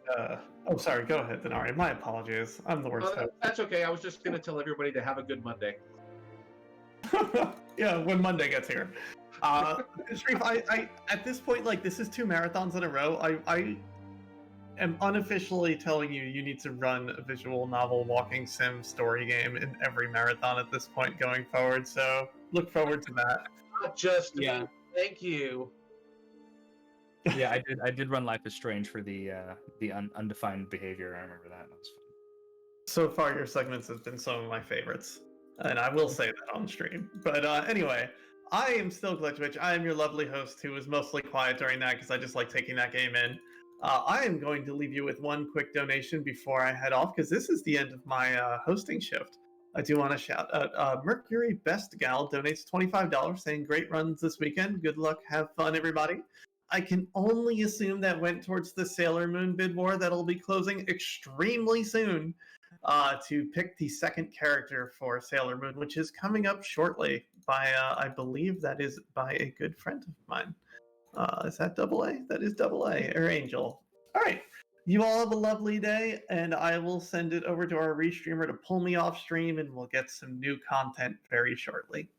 oh, sorry, go ahead, Denari. My apologies. I'm the worst host. That's okay. I was just going to tell everybody to have a good Monday. Yeah, when Monday gets here. Sharif, I at this point, like, this is 2 marathons in a row. I am unofficially telling you need to run a visual novel walking sim story game in every marathon at this point going forward. So look forward to that. Not just me. Thank you. Yeah, I did run Life is Strange for the undefined behavior. I remember that. That was fun. So far, your segments have been some of my favorites, and I will say that on stream. But anyway, I am still Glitchwitch. I am your lovely host who was mostly quiet during that because I just like taking that game in. I am going to leave you with one quick donation before I head off because this is the end of my hosting shift. I do want to shout out Mercury Best Gal donates $25 saying great runs this weekend. Good luck. Have fun, everybody. I can only assume that went towards the Sailor Moon bid war that'll be closing extremely soon to pick the second character for Sailor Moon, which is coming up shortly by, I believe that is by a good friend of mine. Is that AA? That is AA, or Angel. All right. You all have a lovely day, and I will send it over to our restreamer to pull me off stream, and we'll get some new content very shortly.